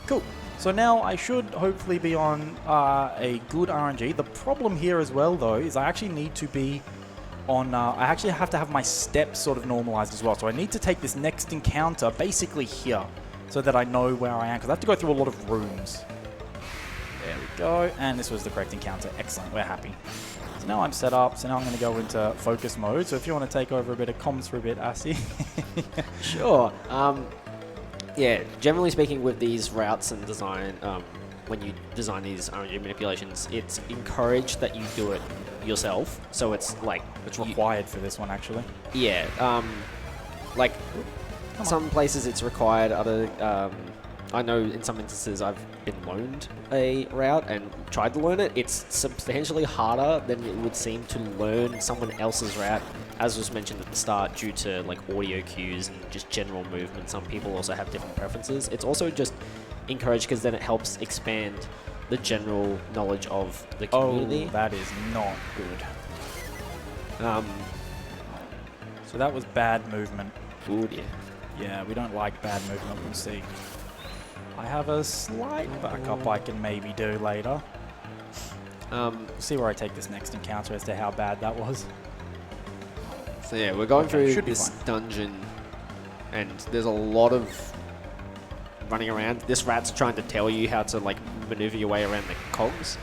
Cool. So now I should hopefully be on a good RNG. The problem here as well, though, is I actually need to be on... I actually have to have my steps sort of normalized as well. So I need to take this next encounter basically here so that I know where I am, because I have to go through a lot of rooms. There we go. And this was the correct encounter. Excellent. We're happy. So now I'm set up. So now I'm going to go into focus mode. So if you want to take over a bit of comms for a bit, Assi. Sure. Yeah, generally speaking with these routes and design, when you design these RNG manipulations, it's encouraged that you do it yourself. So it's like... It's required for this one, actually. Yeah. Like, some places it's required, other I know in some instances I've been loaned a route and tried to learn it. It's substantially harder than it would seem to learn someone else's route, as was mentioned at the start, due to like audio cues and just general movement. Some people also have different preferences. It's also just encouraged because then it helps expand the general knowledge of the community. Oh, that is not good. So that was bad movement. Good, yeah. Yeah, we don't like bad movement, we'll see. I have a slight backup I can maybe do later. See where I take this next encounter as to how bad that was. So yeah, we're going through should be this fine. dungeon, and there's a lot of running around. This rat's trying to tell you how to like maneuver your way around the cogs,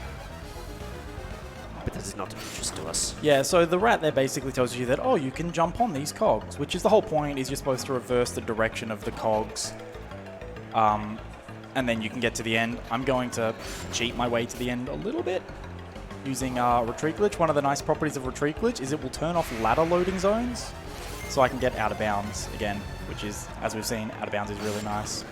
but this is not of interest to us. Yeah, so the rat there basically tells you that, oh, you can jump on these cogs, which is the whole point, is you're supposed to reverse the direction of the cogs. And then you can get to the end. I'm going to cheat my way to the end a little bit using retreat glitch. One of the nice properties of retreat glitch is it will turn off ladder loading zones, so I can get out of bounds again, which is, as we've seen, out of bounds is really nice.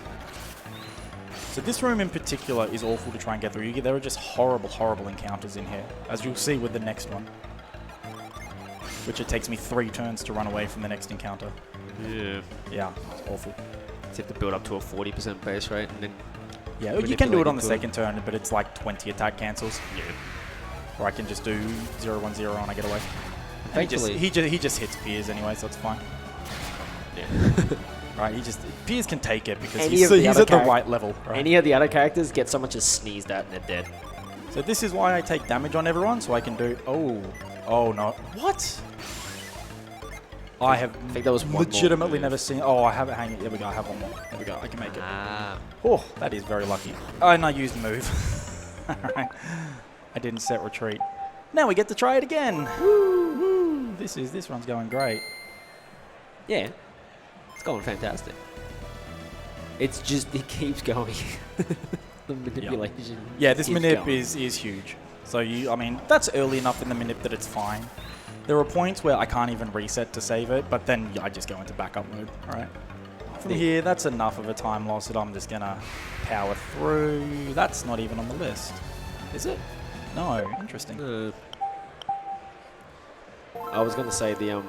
So this room in particular is awful to try and get through. There are just horrible, horrible encounters in here, as you'll see with the next one, which it takes me 3 turns to run away from the next encounter. Yeah. Yeah, it's awful. You have to build up to a 40% base rate, and then Yeah, you can do it on the second turn, but it's like 20 attack cancels. yeah. Or I can just do 0-1-0 and I get away. And Thankfully, he just hits Piers anyway, so it's fine. yeah. Right, Piers can take it because Any he's of the other at the right level. Right? Any of the other characters get so much as sneezed at and they're dead. So this is why I take damage on everyone, so I can do... Oh no. What? I have think that was one more legitimately move. never seen... Oh, I have it hanging. There we go, I have one more. There we go, I can make it. Ah. Oh, that is very lucky. And I used move. Alright. I didn't set retreat. Now we get to try it again. Woo, woo. This run's going great. Yeah. It's going fantastic. It's just, it keeps going. The manipulation. Yeah, this keeps manip going. is huge. So I mean, that's early enough in the manip that it's fine. There are points where I can't even reset to save it, but then I just go into backup mode. All right. From here, that's enough of a time loss that I'm just gonna power through. That's not even on the list, is it? No. Interesting. I was gonna say the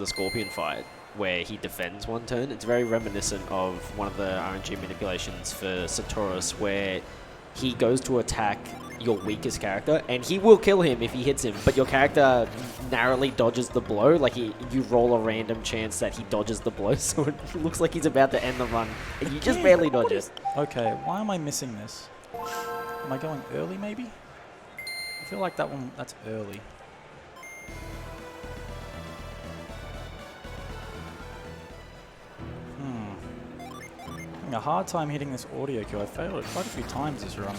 Scorpion fight where he defends one turn. It's very reminiscent of one of the RNG manipulations for Satoris, where he goes to attack your weakest character, and he will kill him if he hits him, but your character narrowly dodges the blow. Like you roll a random chance that he dodges the blow, so it looks like he's about to end the run, and you just barely dodge it. Okay, why am I missing this? Am I going early, maybe? I feel like that's early. Having a hard time hitting this audio cue. I failed it quite a few times this run.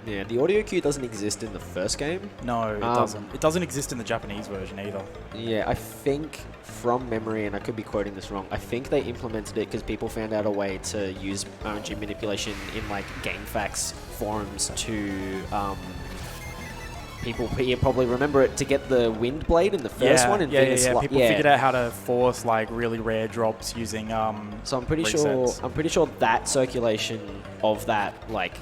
Yeah, the audio cue doesn't exist in the first game. No, it doesn't. It doesn't exist in the Japanese version either. Yeah, I think from memory, and I could be quoting this wrong, I think they implemented it because people found out a way to use RNG manipulation in like GameFAQs forums to people probably remember it to get the wind blade in the first one. And People figured out how to force like really rare drops using So I'm pretty resets. sure that circulation of that like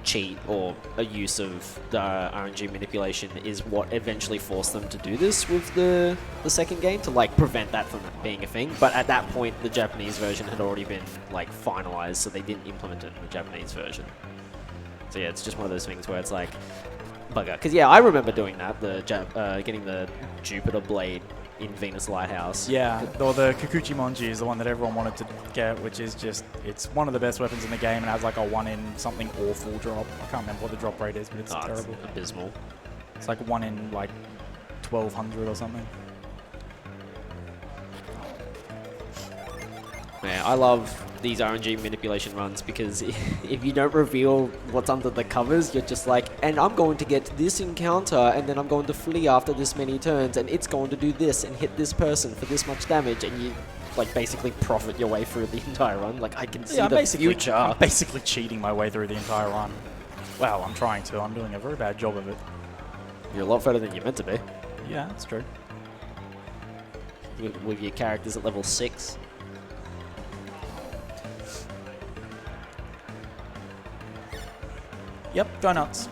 cheat or a use of the RNG manipulation is what eventually forced them to do this with the second game, to like prevent that from being a thing. But at that point, the Japanese version had already been like finalized, so they didn't implement it in the Japanese version. So yeah, it's just one of those things where it's like bugger. Because yeah, I remember doing that, getting the Jupiter blade in Venus Lighthouse. Yeah, or the Kikuchi Monji is the one that everyone wanted to get, which is just, it's one of the best weapons in the game and has like a 1 in something awful drop. I can't remember what the drop rate is, but it's terrible. It's abysmal. It's like 1 in like 1200 or something. Yeah, I love these RNG manipulation runs because if you don't reveal what's under the covers, you're just like, and I'm going to get this encounter, and then I'm going to flee after this many turns, and it's going to do this and hit this person for this much damage, and you like basically profit your way through the entire run. Like I can see the future. I'm basically cheating my way through the entire run. Well, I'm trying to. I'm doing a very bad job of it. You're a lot further than you're meant to be. Yeah, that's true. With your characters at level 6. Yep, go nuts.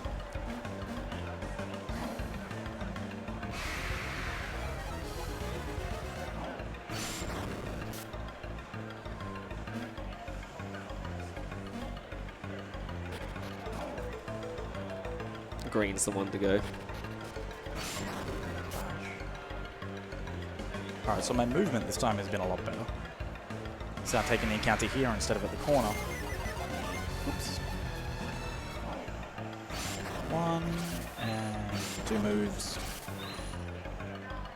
Green's the one to go. Alright, so my movement this time has been a lot better. So I'm taking the encounter here instead of at the corner. Oops. 1 and 2 moves.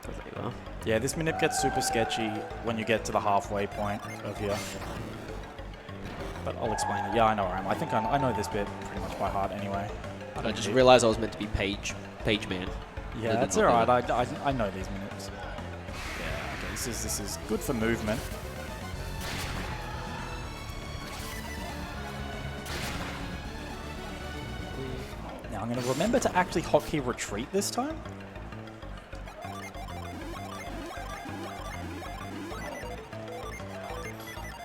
There you are. Yeah, this manip gets super sketchy when you get to the halfway point of here. But I'll explain it. Yeah, I know where I am. I think I know this bit pretty much by heart anyway. I just realized I was meant to be page man. Yeah, that's alright. I know these manips. Yeah, okay, this is good for movement. Now I'm going to remember to actually hotkey retreat this time.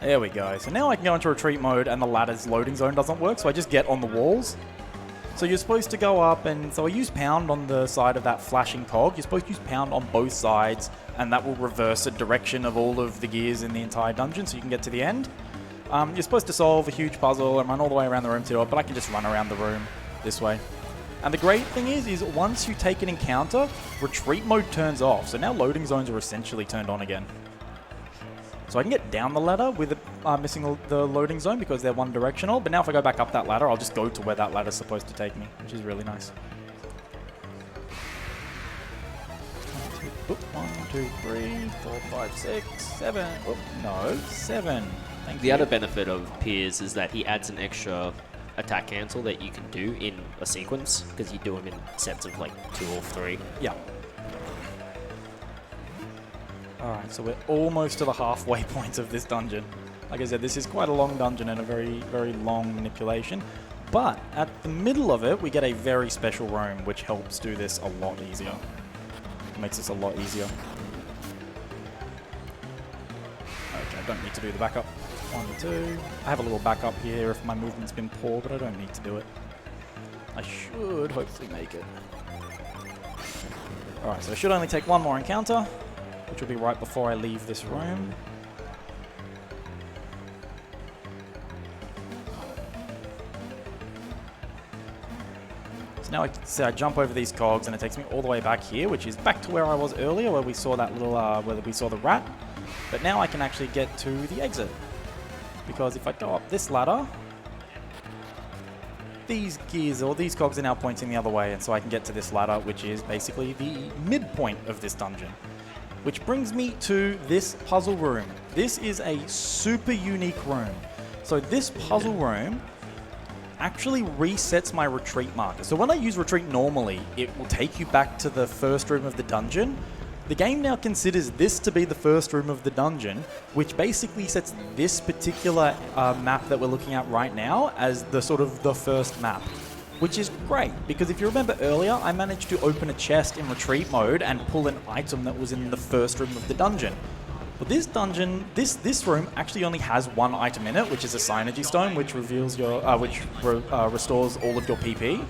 There we go. So now I can go into retreat mode and the ladder's loading zone doesn't work, so I just get on the walls. So you're supposed to go up, and so I use pound on the side of that flashing cog. You're supposed to use pound on both sides, and that will reverse the direction of all of the gears in the entire dungeon so you can get to the end. You're supposed to solve a huge puzzle and run all the way around the room to do it, but I can just run around the room this way. And the great thing is once you take an encounter, retreat mode turns off. So now loading zones are essentially turned on again. So I can get down the ladder with missing the loading zone because they're one directional. But now if I go back up that ladder, I'll just go to where that ladder's supposed to take me, which is really nice. 1, 2, 3, 4, 5, 6, 7. Oh, no, 7. Thank you. The other benefit of Piers is that he adds an extra attack cancel that you can do in a sequence because you do them in sets of like 2 or 3. Yeah. Alright, so we're almost to the halfway point of this dungeon. Like I said, this is quite a long dungeon and a very, very long manipulation. But at the middle of it, we get a very special room, which helps do this a lot easier. It makes this a lot easier. Okay, I don't need to do the backup. 1, 2. I have a little backup here if my movement's been poor, but I don't need to do it. I should hopefully make it. Alright, so I should only take one more encounter, which will be right before I leave this room. So now I jump over these cogs and it takes me all the way back here, which is back to where I was earlier, where we saw that little, where we saw the rat. But now I can actually get to the exit. Because if I go up this ladder, these gears, or these cogs are now pointing the other way, and so I can get to this ladder, which is basically the midpoint of this dungeon. Which brings me to this puzzle room. This is a super unique room. So this puzzle room actually resets my retreat marker. So when I use retreat normally, it will take you back to the first room of the dungeon. The game now considers this to be the first room of the dungeon, which basically sets this particular map that we're looking at right now as the sort of the first map. Which is great, because if you remember earlier, I managed to open a chest in retreat mode and pull an item that was in the first room of the dungeon. But this dungeon, this room actually only has one item in it, which is a Synergy Stone, which reveals your, restores all of your PP.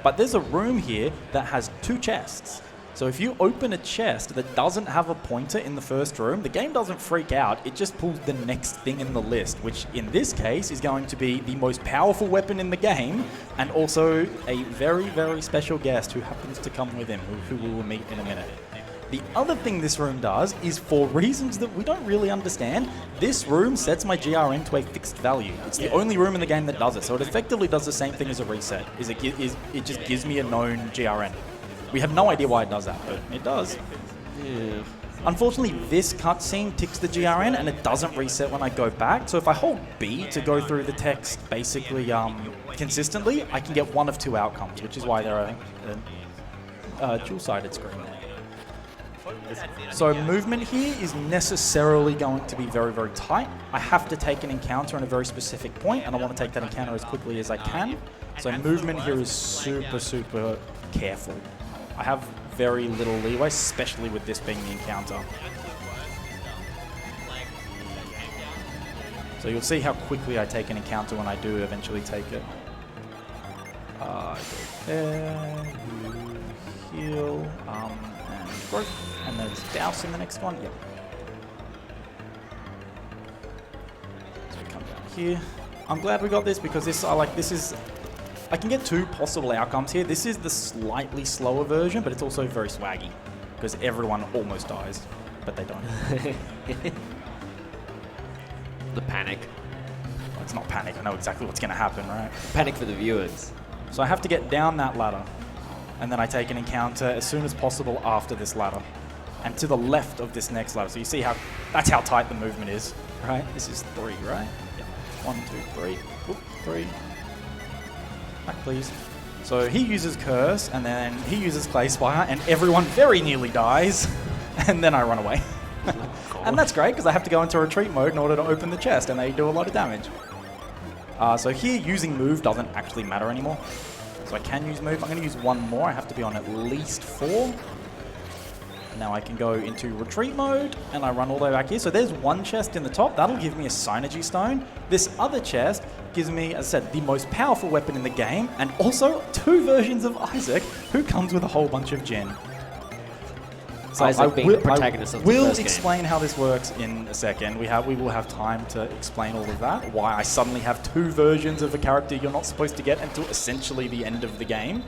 But there's a room here that has 2 chests. So if you open a chest that doesn't have a pointer in the first room, the game doesn't freak out, it just pulls the next thing in the list, which in this case is going to be the most powerful weapon in the game, and also a very, very special guest who happens to come with him, who we will meet in a minute. The other thing this room does is, for reasons that we don't really understand, this room sets my GRN to a fixed value. It's the only room in the game that does it, so it effectively does the same thing as a reset. It just gives me a known GRN. We have no idea why it does that, but it does. Yeah. Unfortunately, this cutscene ticks the GRN and it doesn't reset when I go back. So if I hold B to go through the text basically consistently, I can get one of 2 outcomes, which is why there are a dual-sided screen there. So movement here is necessarily going to be very, very tight. I have to take an encounter in a very specific point, and I want to take that encounter as quickly as I can. So movement here is super, super careful. I have very little leeway, especially with this being the encounter. So you'll see how quickly I take an encounter when I do eventually take it. There, you heal, and growth. And there's douse in the next one. Yep. So we come down here. I'm glad we got this because I can get two possible outcomes here. This is the slightly slower version, but it's also very swaggy because everyone almost dies, but they don't. The panic. Well, it's not panic. I know exactly what's going to happen, right? Panic for the viewers. So I have to get down that ladder, and then I take an encounter as soon as possible after this ladder, and to the left of this next ladder. So you see that's how tight the movement is, right? This is 3, right? Yeah. 1, 2, 3. Oop, 3. Back, please. So he uses Curse, and then he uses Clay Spire, and everyone very nearly dies, and then I run away. Oh, and that's great, because I have to go into retreat mode in order to open the chest, and they do a lot of damage. So here, using move doesn't actually matter anymore. So I can use move. I'm going to use one more. I have to be on at least 4. Now I can go into retreat mode, and I run all the way back here. So there's one chest in the top. That'll give me a Synergy Stone. This other chest gives me, as I said, the most powerful weapon in the game, and also 2 versions of Isaac, who comes with a whole bunch of gen. So Isaac being the protagonist of the will first explain how this works in a second. We will have time to explain all of that. Why I suddenly have 2 versions of a character you're not supposed to get until essentially the end of the game.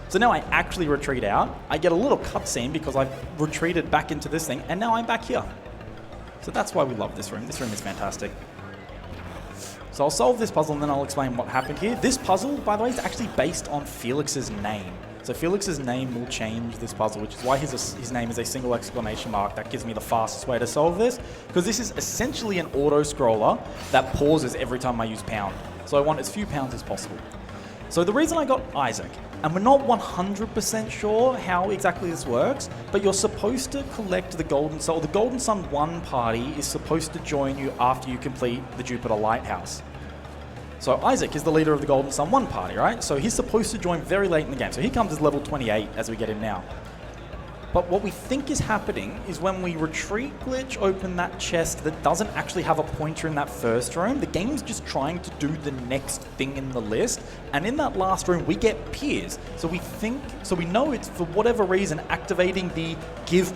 So now I actually retreat out. I get a little cutscene because I've retreated back into this thing, and now I'm back here. So that's why we love this room. This room is fantastic. So I'll solve this puzzle, and then I'll explain what happened here. This puzzle, by the way, is actually based on Felix's name. So Felix's name will change this puzzle, which is why his name is a single exclamation mark. That gives me the fastest way to solve this, because this is essentially an auto-scroller that pauses every time I use pound. So I want as few pounds as possible. So the reason I got Isaac, and we're not 100% sure how exactly this works, but you're supposed to collect the Golden Soul. The Golden Sun 1 party is supposed to join you after you complete the Jupiter Lighthouse. So Isaac is the leader of the Golden Sun 1 party, right? So he's supposed to join very late in the game. So he comes as level 28 as we get him now. But what we think is happening is when we retreat glitch open that chest that doesn't actually have a pointer in that first room, the game's just trying to do the next thing in the list. And in that last room, we get peers. So we know it's for whatever reason activating the give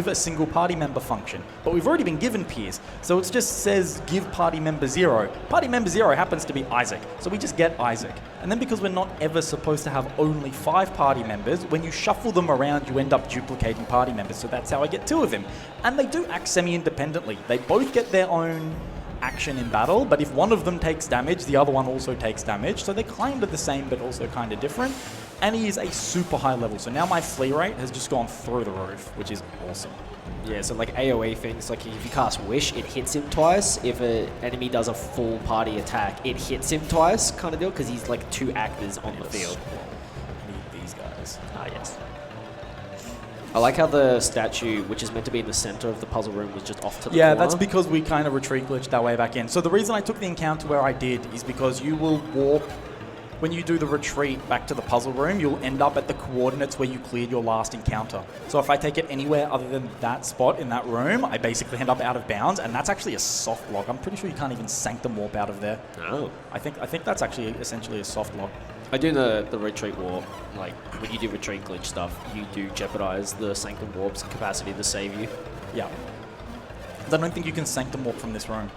a single party member function. But we've already been given peers. So it just says give party member 0. Party member 0 happens to be Isaac. So we just get Isaac. And then because we're not ever supposed to have only 5 party members, when you shuffle them around, you end up duplicating party members. So that's how I get 2 of him. And they do act semi-independently. They both get their own action in battle, but if one of them takes damage, the other one also takes damage. So they're kind of the same, but also kind of different. And he is a super high level. So now my flee rate has just gone through the roof, which is awesome. Yeah, so like AoE things, like if you cast Wish, it hits him twice. If an enemy does a full party attack, it hits him twice, kind of deal, because he's like 2 actors on the field. I need these guys. Ah, yes. I like how the statue, which is meant to be in the center of the puzzle room, was just off to the corner. Yeah, that's because we kind of retreat glitched our way back in. So the reason I took the encounter where I did is because you will walk, when you do the retreat back to the puzzle room, you'll end up at the coordinates where you cleared your last encounter. So if I take it anywhere other than that spot in that room, I basically end up out of bounds, and that's actually a soft lock. I'm pretty sure you can't even Sanctum Warp out of there. Oh. I think that's actually essentially a soft lock. I do the retreat warp, like when you do retreat glitch stuff, you do jeopardize the Sanctum Warp's capacity to save you. Yeah. I don't think you can Sanctum Warp from this room.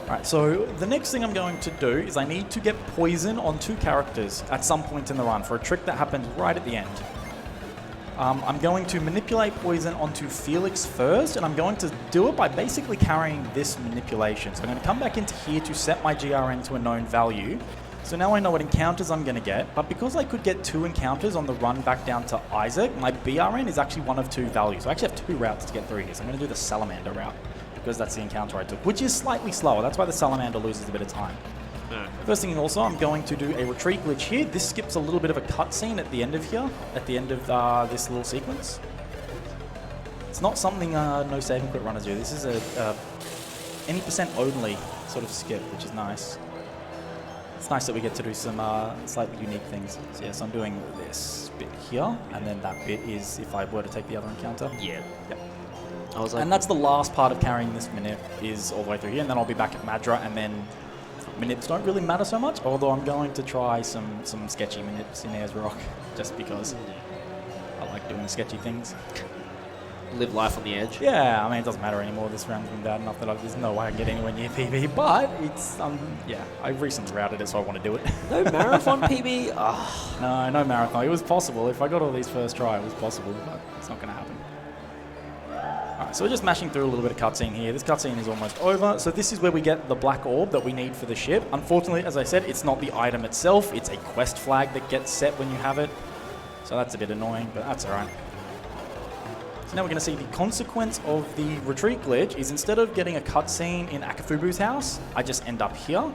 Alright, so the next thing I'm going to do is I need to get poison on 2 characters at some point in the run for a trick that happens right at the end. I'm going to manipulate poison onto Felix first, and I'm going to do it by basically carrying this manipulation. So I'm going to come back into here to set my GRN to a known value. So now I know what encounters I'm going to get, but because I could get 2 encounters on the run back down to Isaac, my BRN is actually one of 2 values. So I actually have 2 routes to get through here. So I'm going to do the Salamander route, because that's the encounter I took, which is slightly slower. That's why the Salamander loses a bit of time. First thing also, I'm going to do a retreat glitch here. This skips a little bit of a cutscene at the end of here, at the end of this little sequence. It's not something no save and quit runners do. This is a any percent only sort of skip, which is nice. It's nice that we get to do some slightly unique things. So yes, I'm doing this bit here, and then that bit is if I were to take the other encounter. Yeah. Yep. I was like, And that's the last part of carrying this minute is all the way through here, and then I'll be back at Madra, and then Manips don't really matter so much, although I'm going to try some sketchy manips in Ayers Rock, just because I like doing sketchy things. Live life on the edge. Yeah, I mean, it doesn't matter anymore. This round's been bad enough that there's no way I can get anywhere near PB, but it's, yeah, I recently routed it, so I want to do it. No marathon PB? Oh. No marathon. It was possible. If I got all these first try, it was possible, but it's not going to happen. Alright, so we're just mashing through a little bit of cutscene here. This cutscene is almost over, so this is where we get the black orb that we need for the ship. Unfortunately, as I said, it's not the item itself, it's a quest flag that gets set when you have it. So that's a bit annoying, but that's alright. So now we're going to see the consequence of the retreat glitch is instead of getting a cutscene in Akafubu's house, I just end up here.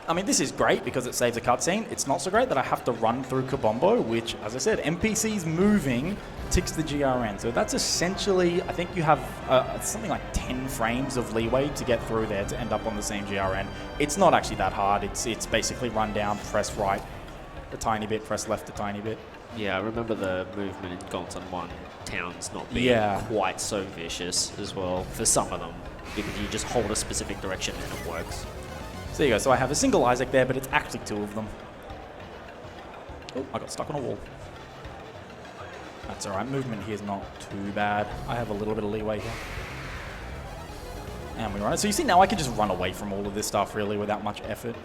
I mean, this is great because it saves a cutscene. It's not so great that I have to run through Kabombo, which, as I said, NPCs moving ticks the GRN. So that's essentially, I think you have something like 10 frames of leeway to get through there to end up on the same GRN. It's not actually that hard. It's basically run down, press right a tiny bit, press left a tiny bit. Yeah, I remember the movement in Gonsan 1 towns not being quite so vicious as well for some of them, because you just hold a specific direction and it works. So there you go. So I have a single Isaac there, but it's actually two of them. Oh, I got stuck on a wall. That's alright. Movement here is not too bad. I have a little bit of leeway here. And we run it. So you see now I can just run away from all of this stuff really without much effort.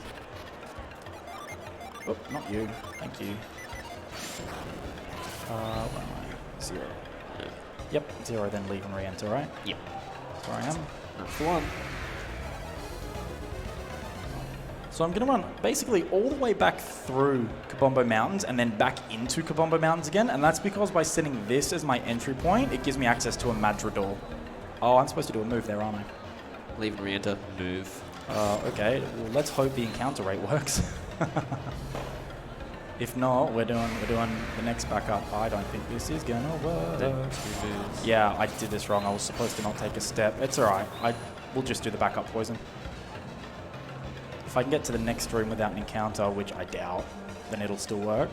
Oh, not you. Thank you. Where am I? 0. Yep, 0, then leave and re-enter, right? Yep. That's where I am. That's the one. So I'm going to run basically all the way back through Kabombo Mountains and then back into Kabombo Mountains again. And that's because by setting this as my entry point, it gives me access to a Madra door. Oh, I'm supposed to do a move there, aren't I? Leave and re-enter. Move. Okay, well, let's hope the encounter rate works. If not, we're doing the next backup. I don't think this is going to work. Yeah, I did this wrong. I was supposed to not take a step. It's alright. We'll just do the backup poison. If I can get to the next room without an encounter, which I doubt, then it'll still work.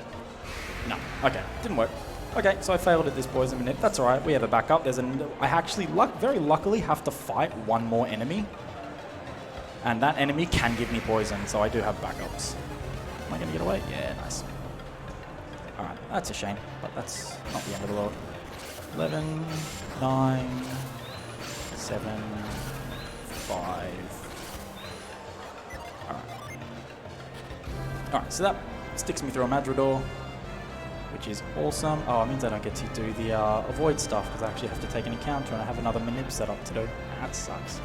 No. Okay, didn't work. Okay, so I failed at this poison manip. That's alright, we have a backup. I actually, very luckily, have to fight one more enemy. And that enemy can give me poison, so I do have backups. Am I going to get away? Yeah, nice. Alright, that's a shame, but that's not the end of the world. 11, 9, 7, 5... Alright, so that sticks me through a Madrador, which is awesome. Oh, it means I don't get to do the avoid stuff because I actually have to take an encounter and I have another manip set up to do. That sucks.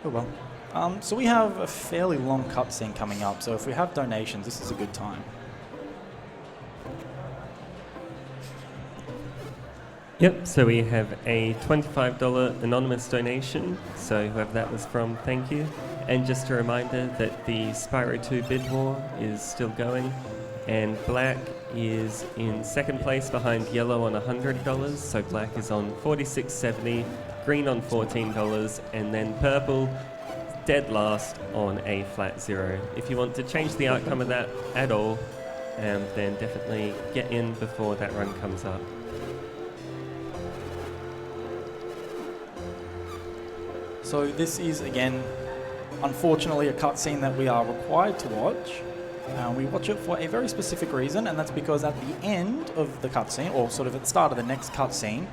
Oh well. So we have a fairly long cutscene coming up, so if we have donations, this is a good time. Yep, so we have a $25 anonymous donation, so whoever that was from, thank you. And just a reminder that the Spyro 2 bid war is still going, and Black is in second place behind Yellow on $100, so Black is on $46.70, Green on $14, and then Purple dead last on a flat 0. If you want to change the outcome of that at all, then definitely get in before that run comes up. So this is, again, unfortunately a cutscene that we are required to watch. We watch it for a very specific reason, and that's because at the end of the cutscene, or sort of at the start of the next cutscene,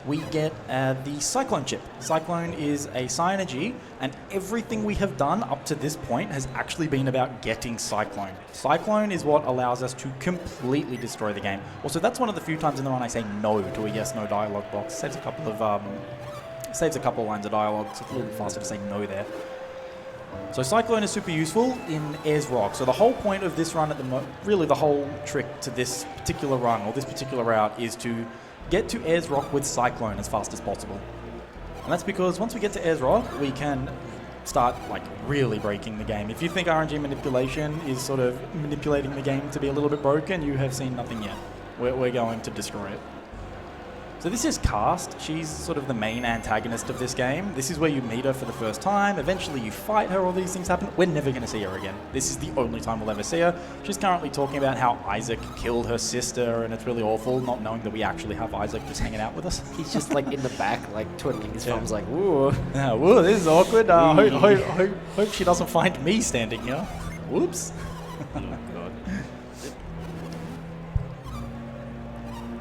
we get the Cyclone chip. Cyclone is a Cyanogy, and everything we have done up to this point has actually been about getting Cyclone. Cyclone is what allows us to completely destroy the game. Also, that's one of the few times in the run I say no to a yes/no dialogue box. Saves a couple of lines of dialogue, so it's a little bit faster to say no there. So Cyclone is super useful in Ayers Rock. So the whole point of this run really the whole trick to this particular run or this particular route is to get to Ayers Rock with Cyclone as fast as possible. And that's because once we get to Ayers Rock, we can start like really breaking the game. If you think RNG manipulation is sort of manipulating the game to be a little bit broken, you have seen nothing yet. We're going to destroy it. So this is Cast. She's sort of the main antagonist of this game. This is where you meet her for the first time. Eventually you fight her, all these things happen. We're never going to see her again. This is the only time we'll ever see her. She's currently talking about how Isaac killed her sister, and it's really awful not knowing that we actually have Isaac just hanging out with us. He's just like in the back, like twiddling his thumbs, like, woo. Yeah, whoa, this is awkward. Hope she doesn't find me standing here. Whoops. Oh, God.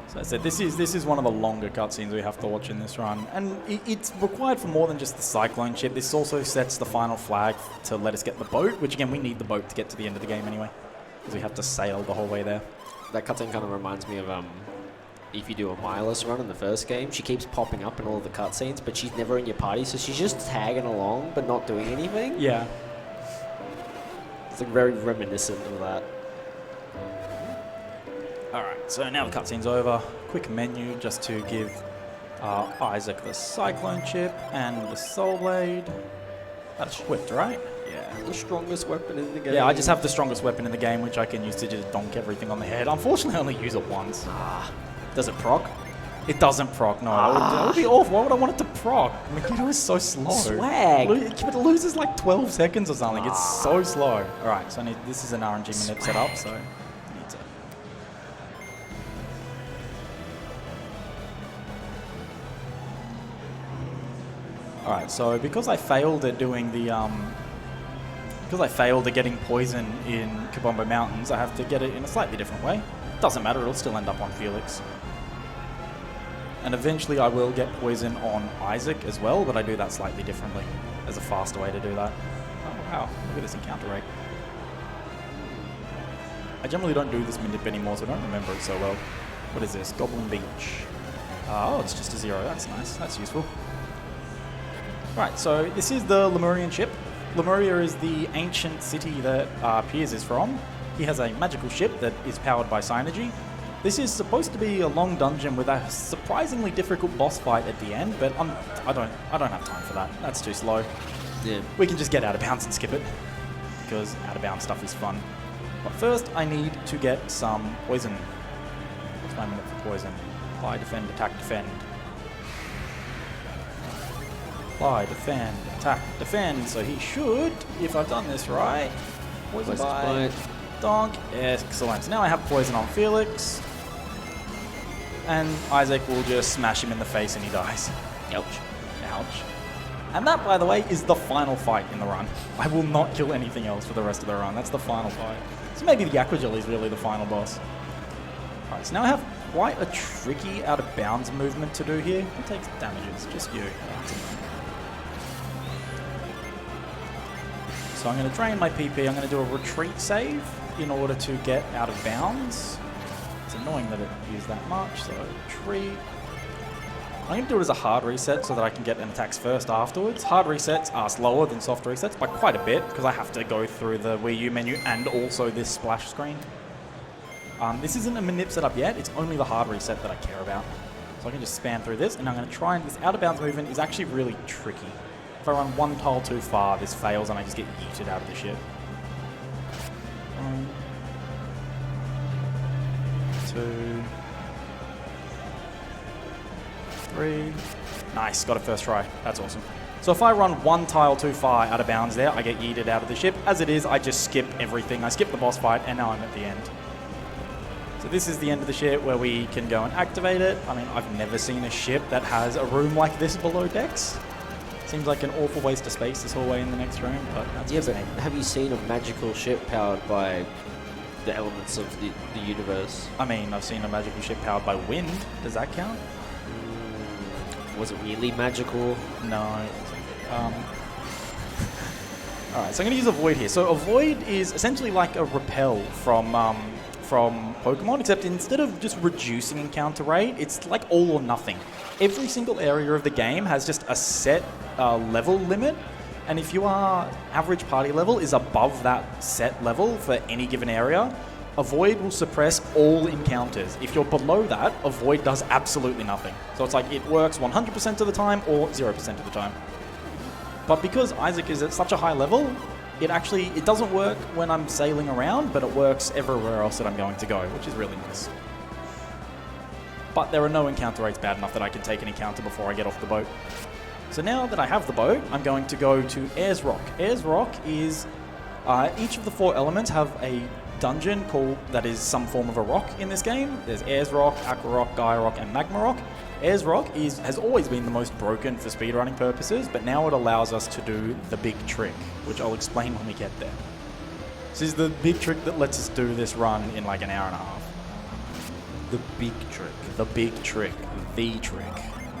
So I said, this is one of the longer cutscenes we have to watch in this run, and it's required for more than just the cyclone ship. This also sets the final flag to let us get the boat, which again, we need the boat to get to the end of the game anyway, because we have to sail the whole way there. That cutscene kind of reminds me of if you do a Milus run in the first game. She keeps popping up in all the cutscenes, but she's never in your party, so she's just tagging along but not doing anything. Yeah. It's like very reminiscent of that. Alright, so now the cutscene's over. Quick menu just to give Isaac the cyclone chip and the soul blade. That's equipped, right? Yeah, the strongest weapon in the game. Yeah, I just have the strongest weapon in the game, which I can use to just donk everything on the head. Unfortunately, I only use it once. Does it proc? It doesn't proc, no. That would be awful. Why would I want it to proc? Magneto is so slow. Swag! It loses like 12 seconds or something. It's so slow. Alright, so this is an RNG manip setup, so I need to... Alright, so because I failed at doing the, because I failed at getting poison in Kabombo Mountains, I have to get it in a slightly different way. Doesn't matter, it'll still end up on Felix. And eventually I will get poison on Isaac as well, but I do that slightly differently. There's a faster way to do that. Oh wow, look at this encounter rate. I generally don't do this manip anymore, so I don't remember it so well. What is this? Goblin Beach. Oh, it's just a 0. That's nice. That's useful. Right, so this is the Lemurian ship. Lemuria is the ancient city that Piers is from. He has a magical ship that is powered by Synergy. This is supposed to be a long dungeon with a surprisingly difficult boss fight at the end, but I don't have time for that. That's too slow. Yeah. We can just get out of bounds and skip it, because out of bounds stuff is fun. But first, I need to get some poison. What's my minute for poison? Apply, defend, attack, defend. Apply, defend, attack, defend. So he should, if I've done this right, poison bite. Donk. Excellent. So now I have poison on Felix. And Isaac will just smash him in the face and he dies. Ouch. Ouch. And that, by the way, is the final fight in the run. I will not kill anything else for the rest of the run. That's the final fight. So maybe the Aquagel is really the final boss. Alright, so now I have quite a tricky out-of-bounds movement to do here. Who takes damages? Just you. So I'm going to drain my PP. I'm going to do a retreat save in order to get out of bounds. It's annoying that it used that much, so retreat. I'm going to do it as a hard reset so that I can get an attacks first afterwards. Hard resets are slower than soft resets by quite a bit because I have to go through the Wii U menu and also this splash screen. This isn't a manip setup yet, it's only the hard reset that I care about. So I can just spam through this, and I'm going to try and... This out of bounds movement is actually really tricky. If I run one tile too far, this fails and I just get yeeted out of the ship. 1, 2, 3. Nice, got it first try. That's awesome. So if I run one tile too far out of bounds there, I get yeeted out of the ship. As it is, I just skip everything. I skip the boss fight, and now I'm at the end. So this is the end of the ship where we can go and activate it. I mean, I've never seen a ship that has a room like this below decks. Seems like an awful waste of space this whole way in the next room, but that's yeah, but have you seen a magical ship powered by the elements of the universe? I mean, I've seen a magical ship powered by wind. Does that count? Was it really magical? No. Alright, so I'm going to use a Void here. So a Void is essentially like a repel from Pokemon, except instead of just reducing encounter rate, it's like all or nothing. Every single area of the game has just a set level limit, and if your average party level is above that set level for any given area, a Void will suppress all encounters. If you're below that, a Void does absolutely nothing. So it's like it works 100% of the time or 0% of the time. But because Isaac is at such a high level, it doesn't work when I'm sailing around, but it works everywhere else that I'm going to go, which is really nice. but there are no encounter rates bad enough that I can take an encounter before I get off the boat. So now that I have the boat, I'm going to go to Ayers Rock. Ayers Rock is, each of the 4 elements have a dungeon that is some form of a rock in this game. There's Ayers Rock, Aqua Rock, Gaia Rock, and Magma Rock. Ayers Rock has always been the most broken for speedrunning purposes, but now it allows us to do the big trick, which I'll explain when we get there. This is the big trick that lets us do this run in like an hour and a half. The big trick. The big trick. The trick.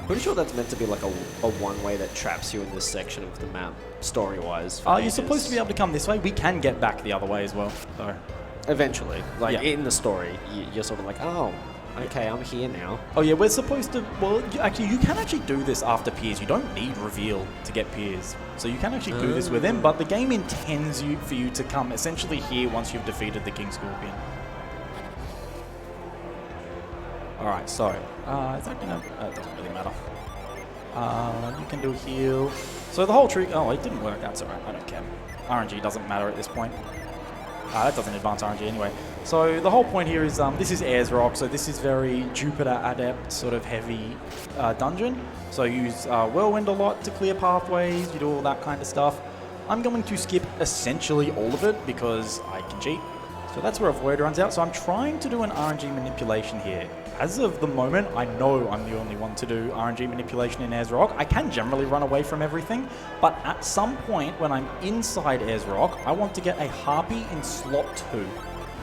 Pretty sure that's meant to be like a one-way that traps you in this section of the map, story-wise. You're supposed to be able to come this way. We can get back the other way as well, though. Eventually. Like, Yeah. in the story, you're sort of like, oh, okay, I'm here now. Oh yeah, we're supposed to, well, actually, you can actually do this after Piers. You don't need reveal to get Piers. So you can actually do this with him, but the game intends for you to come essentially here once you've defeated the King Scorpion. Alright, so, is that gonna, it doesn't really matter. You can do heal. So the whole trick, oh, it didn't work, that's alright, I don't care. RNG doesn't matter at this point. That doesn't advance RNG anyway. So the whole point here is, this is Ayers Rock, so this is very Jupiter Adept sort of heavy dungeon. So you use Whirlwind a lot to clear pathways, you do all that kind of stuff. I'm going to skip essentially all of it because I can cheat. So that's where a Void runs out. So I'm trying to do an RNG manipulation here. As of the moment, I know I'm the only one to do RNG manipulation in Ayers Rock. I can generally run away from everything, but at some point when I'm inside Ayers Rock, I want to get a Harpy in slot 2.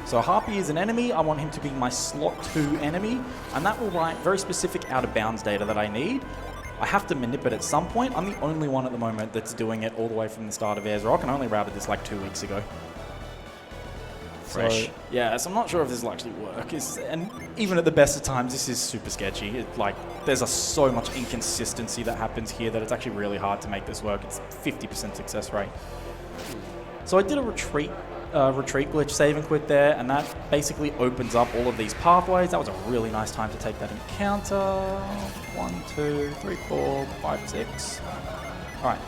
So Harpy is an enemy, I want him to be my slot 2 enemy, and that will write very specific out of bounds data that I need. I have to manipulate at some point. I'm the only one at the moment that's doing it all the way from the start of Ayers Rock, and I only routed this like 2 weeks ago. Fresh. So, yeah, so I'm not sure if this will actually work. And even at the best of times, this is super sketchy. There's so much inconsistency that happens here that it's actually really hard to make this work. It's 50% success rate. So I did a retreat glitch save and quit there, and that basically opens up all of these pathways. That was a really nice time to take that encounter. 1, 2, 3, 4, 5, 6. All right.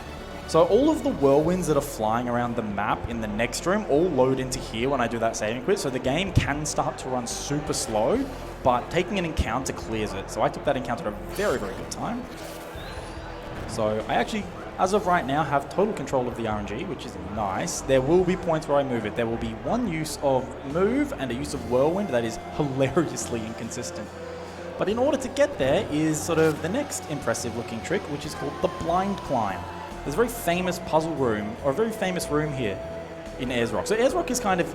So all of the whirlwinds that are flying around the map in the next room all load into here when I do that save and quit. So the game can start to run super slow, but taking an encounter clears it. So I took that encounter at a very, very good time. So I actually, as of right now, have total control of the RNG, which is nice. There will be points where I move it. There will be one use of move and a use of whirlwind that is hilariously inconsistent. But in order to get there is sort of the next impressive looking trick, which is called the blind climb. There's a very famous puzzle room, or a very famous room here in Ayers Rock. So Ayers Rock is kind of,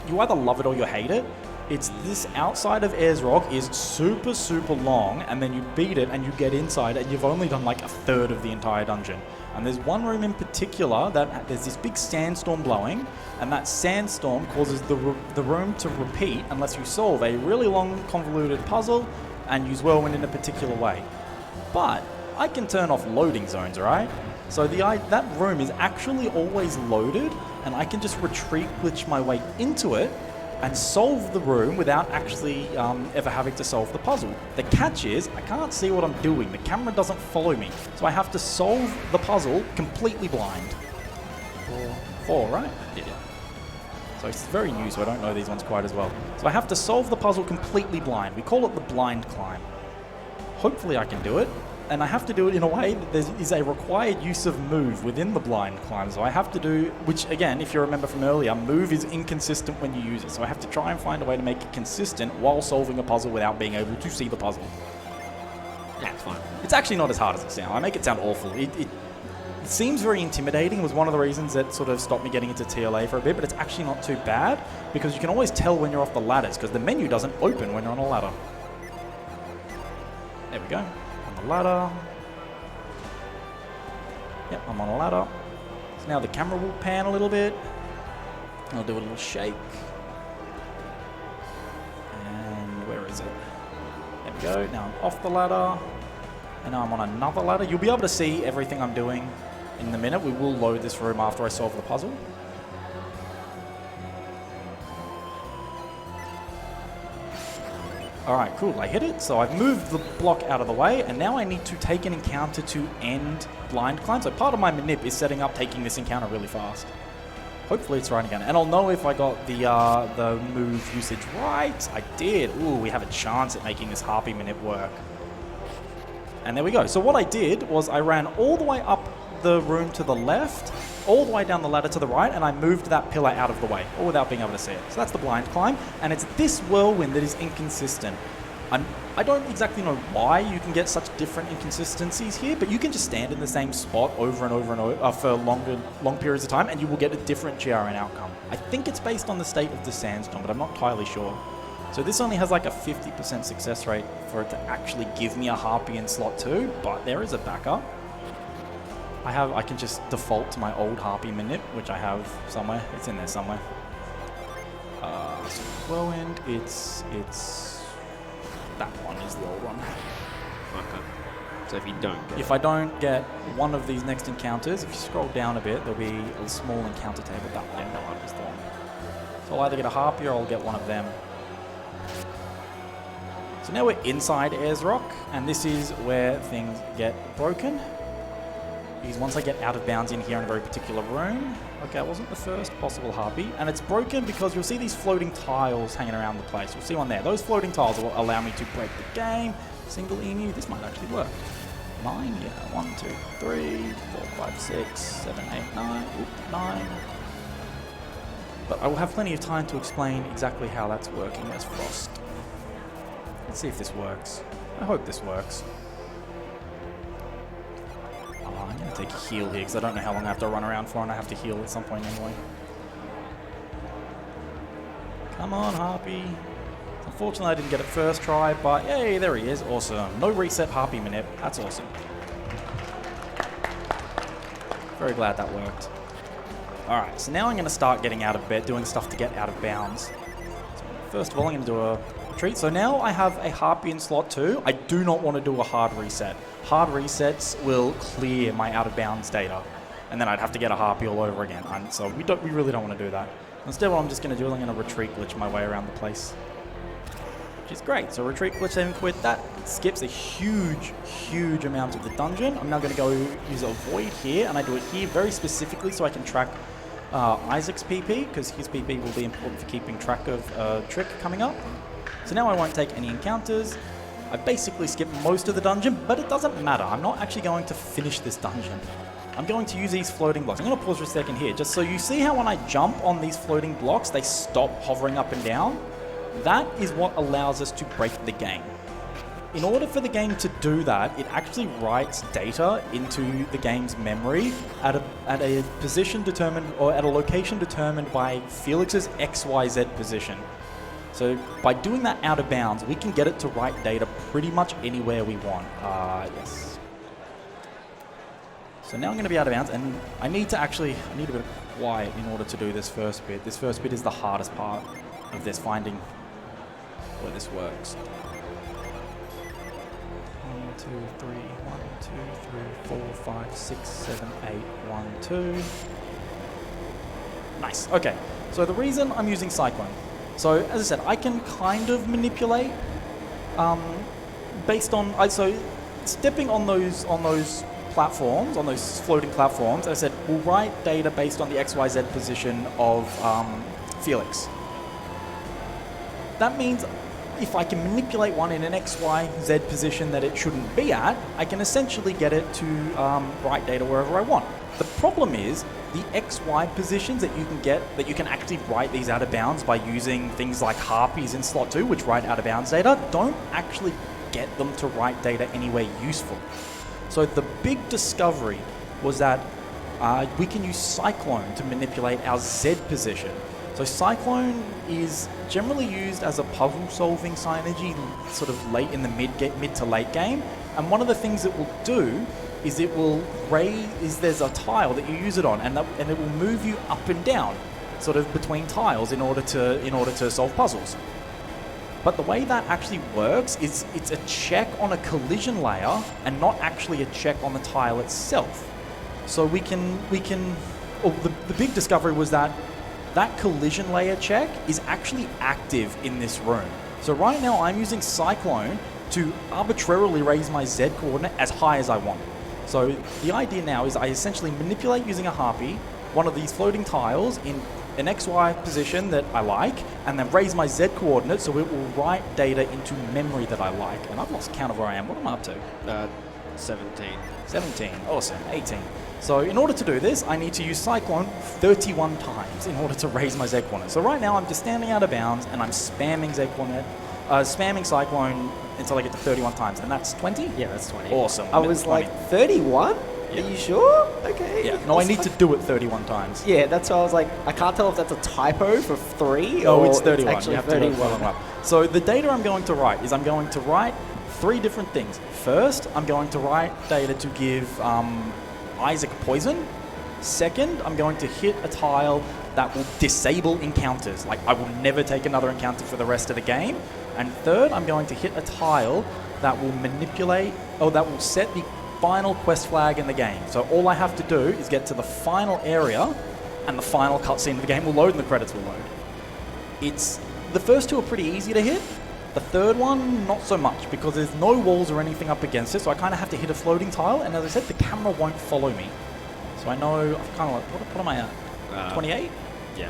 you either love it or you hate it. It's this outside of Ayers Rock is super, super long, and then you beat it and you get inside and you've only done like a third of the entire dungeon. And there's one room in particular that there's this big sandstorm blowing, and that sandstorm causes the room to repeat unless you solve a really long convoluted puzzle and use Whirlwind in a particular way. But I can turn off loading zones, right? So that room is actually always loaded, and I can just retreat glitch my way into it and solve the room without actually ever having to solve the puzzle. The catch is, I can't see what I'm doing. The camera doesn't follow me. So I have to solve the puzzle completely blind. 4, right? Yeah. So it's very new, so I don't know these ones quite as well. So I have to solve the puzzle completely blind. We call it the blind climb. Hopefully I can do it. And I have to do it in a way that there is a required use of move within the blind climb. So I have to do, which again, if you remember from earlier, move is inconsistent when you use it. So I have to try and find a way to make it consistent while solving a puzzle without being able to see the puzzle. Yeah, it's fine. It's actually not as hard as it sounds. I make it sound awful. It seems very intimidating. It was one of the reasons that sort of stopped me getting into TLA for a bit, but it's actually not too bad because you can always tell when you're off the ladders because the menu doesn't open when you're on a ladder. There we go. Ladder. Yep, I'm on a ladder. So now the camera will pan a little bit. I'll do a little shake. And where is it? There we go. Now I'm off the ladder. And now I'm on another ladder. You'll be able to see everything I'm doing in a minute. We will load this room after I solve the puzzle. Alright, cool, I hit it, so I've moved the block out of the way, and now I need to take an encounter to end blind climb. So part of my manip is setting up taking this encounter really fast. Hopefully it's right again. And I'll know if I got the move usage right. I did. Ooh, we have a chance at making this Harpy Minute work. And there we go. So what I did was I ran all the way up the room to the left, all the way down the ladder to the right, and I moved that pillar out of the way, all without being able to see it. So that's the blind climb, and it's this whirlwind that is inconsistent. I don't exactly know why you can get such different inconsistencies here, but you can just stand in the same spot over and over and over for long periods of time, and you will get a different GRN outcome. I think it's based on the state of the sandstorm, but I'm not entirely sure. So this only has like a 50% success rate for it to actually give me a Harpy in slot 2, but there is a backup. I can just default to my old Harpy Minute, which I have somewhere. It's in there somewhere. So Whirlwind, it's that one is the old one. Okay. So if you don't get If I don't get one of these next encounters, if you scroll down a bit, there'll be a small encounter table. That one is the one. So I'll either get a Harpy or I'll get one of them. So now we're inside Ayers Rock, and this is where things get broken. Because once I get out of bounds in here in a very particular room, okay, it wasn't the first possible Harpy, and it's broken because you'll see these floating tiles hanging around the place. You'll see one there. Those floating tiles will allow me to break the game. Single emu, this might actually work. 9, yeah, 1, 2, 3, 4, 5, 6, 7, 8, 9, 9. But I will have plenty of time to explain exactly how that's working as Frost. Let's see if this works. I hope this works. I'm going to take a heal here because I don't know how long I have to run around for, and I have to heal at some point anyway. Come on, Harpy. Unfortunately, I didn't get it first try, but yay, there he is. Awesome. No reset Harpy Minute. That's awesome. Very glad that worked. Alright, so now I'm going to start getting out of bed, doing stuff to get out of bounds. So first of all, I'm going to do a retreat. So now I have a Harpy in slot 2. I do not want to do a hard reset. Hard resets will clear my out of bounds data, and then I'd have to get a Harpy all over again. And so we really don't want to do that. Instead, what I'm just going to do is I'm going to retreat glitch my way around the place, which is great. So retreat glitch and quit. That skips a huge amount of the dungeon. I'm now going to go use a void here, and I do it here very specifically so I can track Isaac's PP, because his PP will be important for keeping track of trick coming up. So now I won't take any encounters. I basically skipped most of the dungeon, but it doesn't matter. I'm not actually going to finish this dungeon. I'm going to use these floating blocks. I'm going to pause for a second here, just so you see how when I jump on these floating blocks, they stop hovering up and down. That is what allows us to break the game. In order for the game to do that, it actually writes data into the game's memory at a position determined, or at a location determined by Felix's XYZ position. So by doing that out of bounds, we can get it to write data pretty much anywhere we want. Yes. So now I'm going to be out of bounds, and I need a bit of quiet in order to do this first bit. This first bit is the hardest part of this, finding where this works. 1, 2, 3, 1, 2, 3, 4, 5, 6, 7, 8, 1, 2. Nice. Okay. So the reason I'm using Cyclone. So as I said, I can kind of manipulate based on so stepping on those platforms, on those floating platforms. As I said, we'll write data based on the XYZ position of Felix. That means if I can manipulate one in an XYZ position that it shouldn't be at, I can essentially get it to write data wherever I want. The problem is the XY positions that you can get, that you can actually write these out of bounds by using things like Harpies in slot 2, which write out of bounds data, don't actually get them to write data anywhere useful. So the big discovery was that we can use Cyclone to manipulate our Z position. So Cyclone is generally used as a puzzle-solving synergy sort of late in the mid to late game, and one of the things it will do is it will there's a tile that you use it on, and it will move you up and down, sort of between tiles in order to solve puzzles. But the way that actually works is it's a check on a collision layer and not actually a check on the tile itself. So the big discovery was that collision layer check is actually active in this room. So right now I'm using Cyclone to arbitrarily raise my Z coordinate as high as I want. So the idea now is I essentially manipulate using a Harpy, one of these floating tiles in an XY position that I like, and then raise my Z coordinate so it will write data into memory that I like. And I've lost count of where I am. What am I up to? 17. 17. Awesome. 18. So in order to do this, I need to use Cyclone 31 times in order to raise my Z coordinate. So right now I'm just standing out of bounds and I'm spamming Z coordinate, spamming Cyclone until I get to 31 times, and that's 20? Yeah, that's 20. Awesome. I was like, 31? Yeah. Are you sure? Okay. Yeah. No, I need to do it 31 times. Yeah, that's why I was like, I can't tell if that's a typo for 3 No, or it's 31. It's actually You have to do it 31. up. So the data I'm going to write is I'm going to write 3 different things. First, I'm going to write data to give Isaac poison. Second, I'm going to hit a tile that will disable encounters. Like, I will never take another encounter for the rest of the game. And third, I'm going to hit a tile that will manipulate, or that will set the final quest flag in the game. So all I have to do is get to the final area, and the final cutscene of the game will load and the credits will load. The first 2 are pretty easy to hit. The third one, not so much, because there's no walls or anything up against it, so I kind of have to hit a floating tile, and as I said, the camera won't follow me. So I know, I've kind of like, what am I at? 28? Yeah.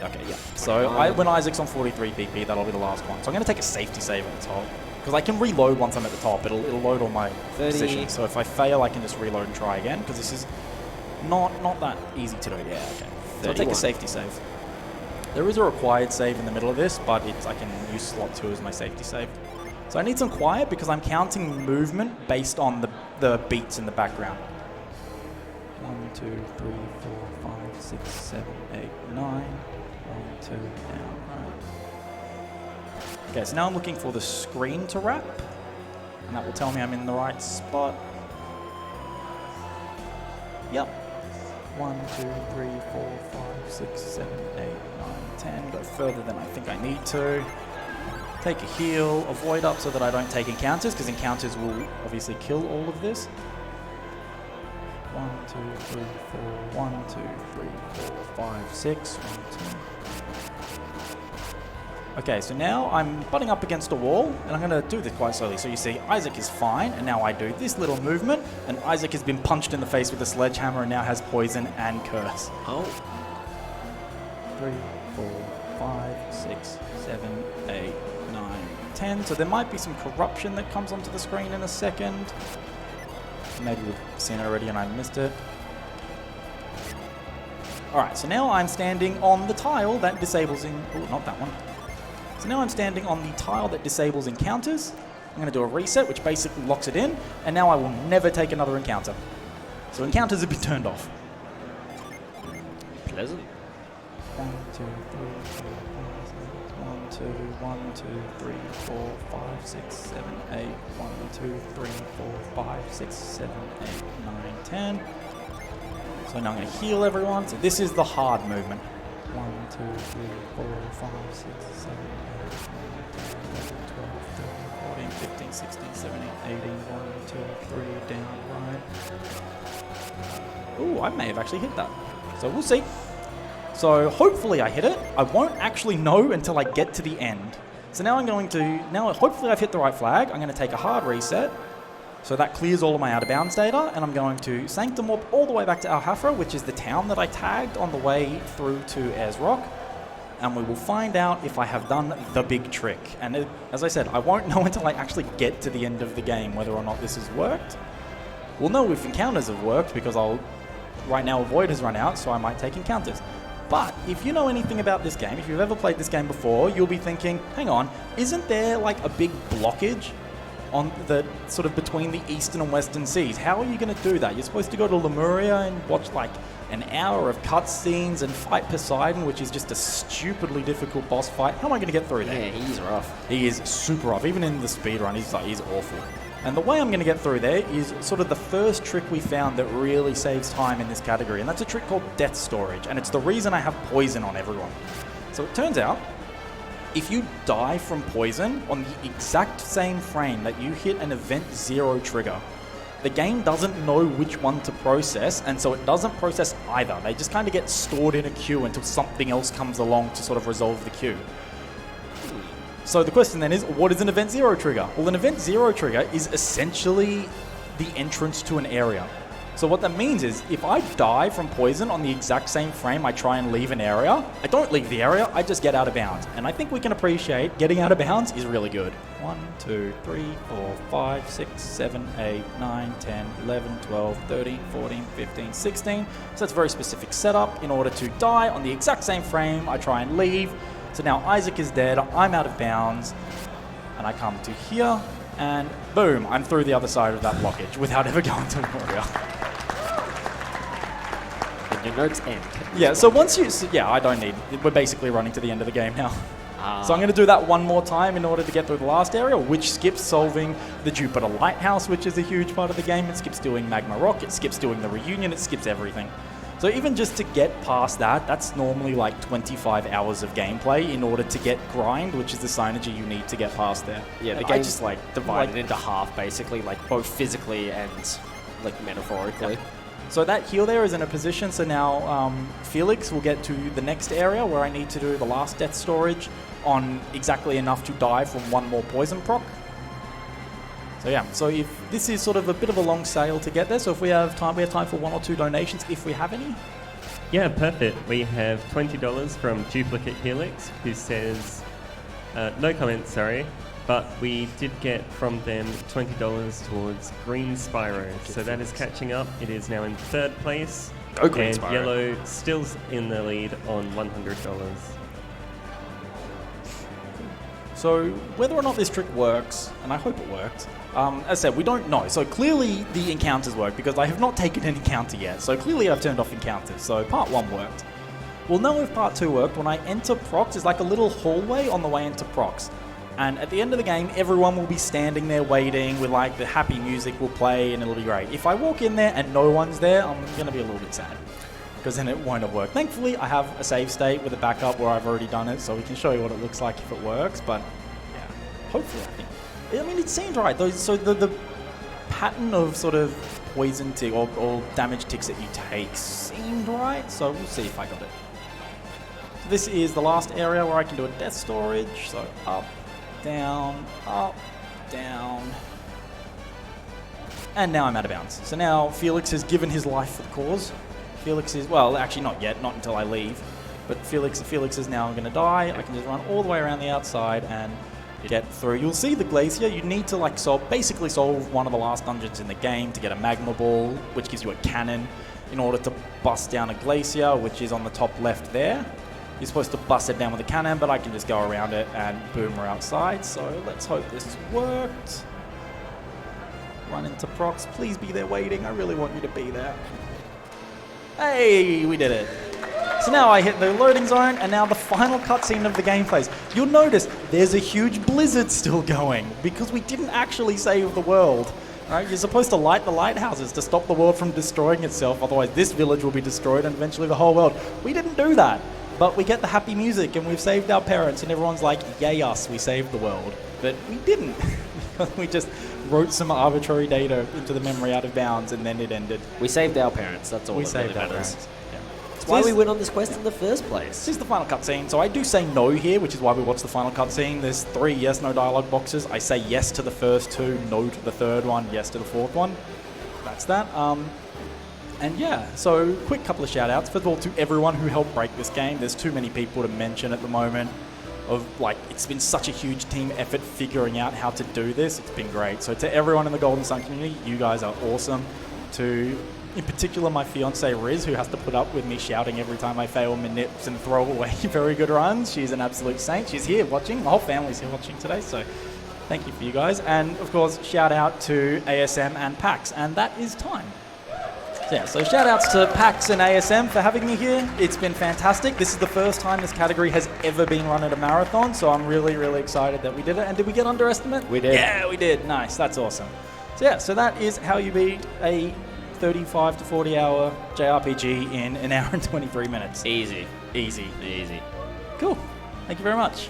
Okay, yeah. So when Isaac's on 43 PP, that'll be the last one. So I'm going to take a safety save at the top, because I can reload once I'm at the top. It'll load all my 30. positions. So if I fail, I can just reload and try again, because this is not that easy to do. Yeah, okay. So I'll take a safety save. There is a required save in the middle of this, but I can use slot 2 as my safety save. So I need some quiet because I'm counting movement based on the beats in the background. 1, 2, 3, 4, 5, 6, 7, 8, 9. 1, 2, down, right. Okay, so now I'm looking for the screen to wrap, and that will tell me I'm in the right spot. Yep. 1, 2, 3, 4, 5, 6, 7, 8, 9, 10. Go further than I think I need to. Take a heal, avoid up so that I don't take encounters, because encounters will obviously kill all of this. 1, 2, 3, 4, 1, 2, 3, 4, 5, 6, 1, 2. Okay, so now I'm butting up against a wall, and I'm going to do this quite slowly. So you see, Isaac is fine, and now I do this little movement, and Isaac has been punched in the face with a sledgehammer and now has poison and curse. Oh. 3, 4, 5, 6, 7, 8, 9, 10. So there might be some corruption that comes onto the screen in a second. Maybe we've seen it already and I missed it. Alright, so now I'm standing on the tile that disables not that one. So now I'm standing on the tile that disables encounters. I'm going to do a reset, which basically locks it in, and now I will never take another encounter. So encounters have been turned off. Pleasant. 1, 2, 3, 4, 5, 6, 1, 2, 1, 2, 3, 4, 5, 6, 7, 8, 1, 2, 3, 4, 5, 6, 7, 8, 9, 10. So now I'm going to heal everyone. So this is the hard movement. 1, 2, 3, 4, 5, 6, 7, 8, 9, 10, 11, 12, 13, 14, 15, 16, 17, 18, 1, 2, 3, down, right. Ooh, I may have actually hit that. So we'll see. So hopefully I hit it. I won't actually know until I get to the end. So now hopefully I've hit the right flag. I'm going to take a hard reset. So that clears all of my out of bounds data, and I'm going to Sanctum Warp all the way back to Al Hafra, which is the town that I tagged on the way through to Ayers Rock. And we will find out if I have done the big trick. And as I said, I won't know until I actually get to the end of the game whether or not this has worked. We'll know if encounters have worked, because right now Avoid has run out, so I might take encounters. But if you know anything about this game, if you've ever played this game before, you'll be thinking, hang on, isn't there like a big blockage on the sort of between the eastern and western seas? How are you going to do that? You're supposed to go to Lemuria and watch like an hour of cutscenes and fight Poseidon, which is just a stupidly difficult boss fight. How am I going to get through there? Yeah, he's rough. He is super rough. Even in the speedrun, he's awful. And the way I'm going to get through there is sort of the first trick we found that really saves time in this category, and that's a trick called Death Storage, and it's the reason I have poison on everyone. So it turns out, if you die from poison on the exact same frame that you hit an Event 0 trigger, the game doesn't know which one to process, and so it doesn't process either. They just kind of get stored in a queue until something else comes along to sort of resolve the queue. So the question then is, what is an Event 0 trigger? Well, an Event 0 trigger is essentially the entrance to an area. So what that means is if I die from poison on the exact same frame I try and leave an area, I don't leave the area, I just get out of bounds. And I think we can appreciate getting out of bounds is really good. 1, 2, 3, 4, 5, 6, 7, 8, 9, 10, 11, 12, 13, 14, 15, 16. So that's a very specific setup in order to die on the exact same frame I try and leave. So now Isaac is dead, I'm out of bounds, and I come to here, and boom, I'm through the other side of that blockage without ever going to an area. And your notes end. Yeah, so once you... So yeah, I don't need... We're basically running to the end of the game now. So I'm going to do that one more time in order to get through the last area, which skips solving the Jupiter Lighthouse, which is a huge part of the game. It skips doing Magma Rock, it skips doing the reunion, it skips everything. So even just to get past that, that's normally like 25 hours of gameplay in order to get grind, which is the synergy you need to get past there. Yeah, the game's just like divided into half, basically, like both physically and like metaphorically. Yep. So that heal there is in a position, so now Felix will get to the next area where I need to do the last death storage on exactly enough to die from one more poison proc. So yeah, so if this is sort of a bit of a long sail to get there, so if we have time for 1 or 2 donations, if we have any. Yeah, perfect. We have $20 from Duplicate Helix, who says, no comments, sorry, but we did get from them $20 towards Green Spyro. So that is catching up. It is now in 3rd place. Go Green and Spyro. Yellow still in the lead on $100. So whether or not this trick works, and I hope it worked, as I said, we don't know. So clearly the encounters work because I have not taken an encounter yet. So clearly I've turned off encounters. So part 1 worked. We'll know if part 2 worked when I enter Prox. There's like a little hallway on the way into Prox. And at the end of the game, everyone will be standing there waiting with like the happy music will play and it'll be great. If I walk in there and no one's there, I'm going to be a little bit sad because then it won't have worked. Thankfully, I have a save state with a backup where I've already done it, so we can show you what it looks like if it works. But yeah, hopefully, I think. I mean, it seemed right. So the pattern of sort of poison tick or damage ticks that you take seemed right. So we'll see if I got it. So this is the last area where I can do a death storage. So up, down, and now I'm out of bounds. So now Felix has given his life for the cause. Felix is, well, actually not yet, not until I leave, but Felix is now going to die. I can just run all the way around the outside and get through. You'll see the glacier. You need to like basically solve one of the last dungeons in the game to get a magma ball, which gives you a cannon in order to bust down a glacier, which is on the top left there. You're supposed to bust it down with a cannon, but I can just go around it and boom, we're outside. So let's hope this worked. Run into Prox. Please be there waiting. I really want you to be there. Hey, we did it. So now I hit the loading zone, and now the final cutscene of the game plays. You'll notice there's a huge blizzard still going because we didn't actually save the world. Right? You're supposed to light the lighthouses to stop the world from destroying itself, otherwise this village will be destroyed and eventually the whole world. We didn't do that. But we get the happy music and we've saved our parents and everyone's like, yay us, we saved the world. But we didn't. We just wrote some arbitrary data into the memory out of bounds and then it ended. We saved our parents, that's all We that saved really our matters. parents. Yeah. That's why we went on this quest in the first place. This is the final cutscene. So I do say no here, which is why we watch the final cutscene. There's 3 yes, no dialogue boxes. I say yes to the first 2, no to the third one, yes to the 4th one. That's that. And yeah, so quick couple of shout outs. First of all, to everyone who helped break this game. There's too many people to mention at the moment. It's been such a huge team effort figuring out how to do this. It's been great. So to everyone in the Golden Sun community, you guys are awesome. To, in particular, my fiance Riz, who has to put up with me shouting every time I fail manips and throw away very good runs. She's an absolute saint. She's here watching. My whole family's here watching today. So thank you for you guys. And of course, shout out to ASM and PAX. And that is time. Yeah, so shout outs to PAX and ASM for having me here. It's been fantastic. This is the first time this category has ever been run at a marathon, so I'm really, really excited that we did it. And did we get underestimate? We did. Yeah, we did. Nice. That's awesome. So yeah, so that is how you beat a 35 to 40 hour JRPG in 1 hour and 23 minutes. Easy. Easy. Easy. Cool. Thank you very much.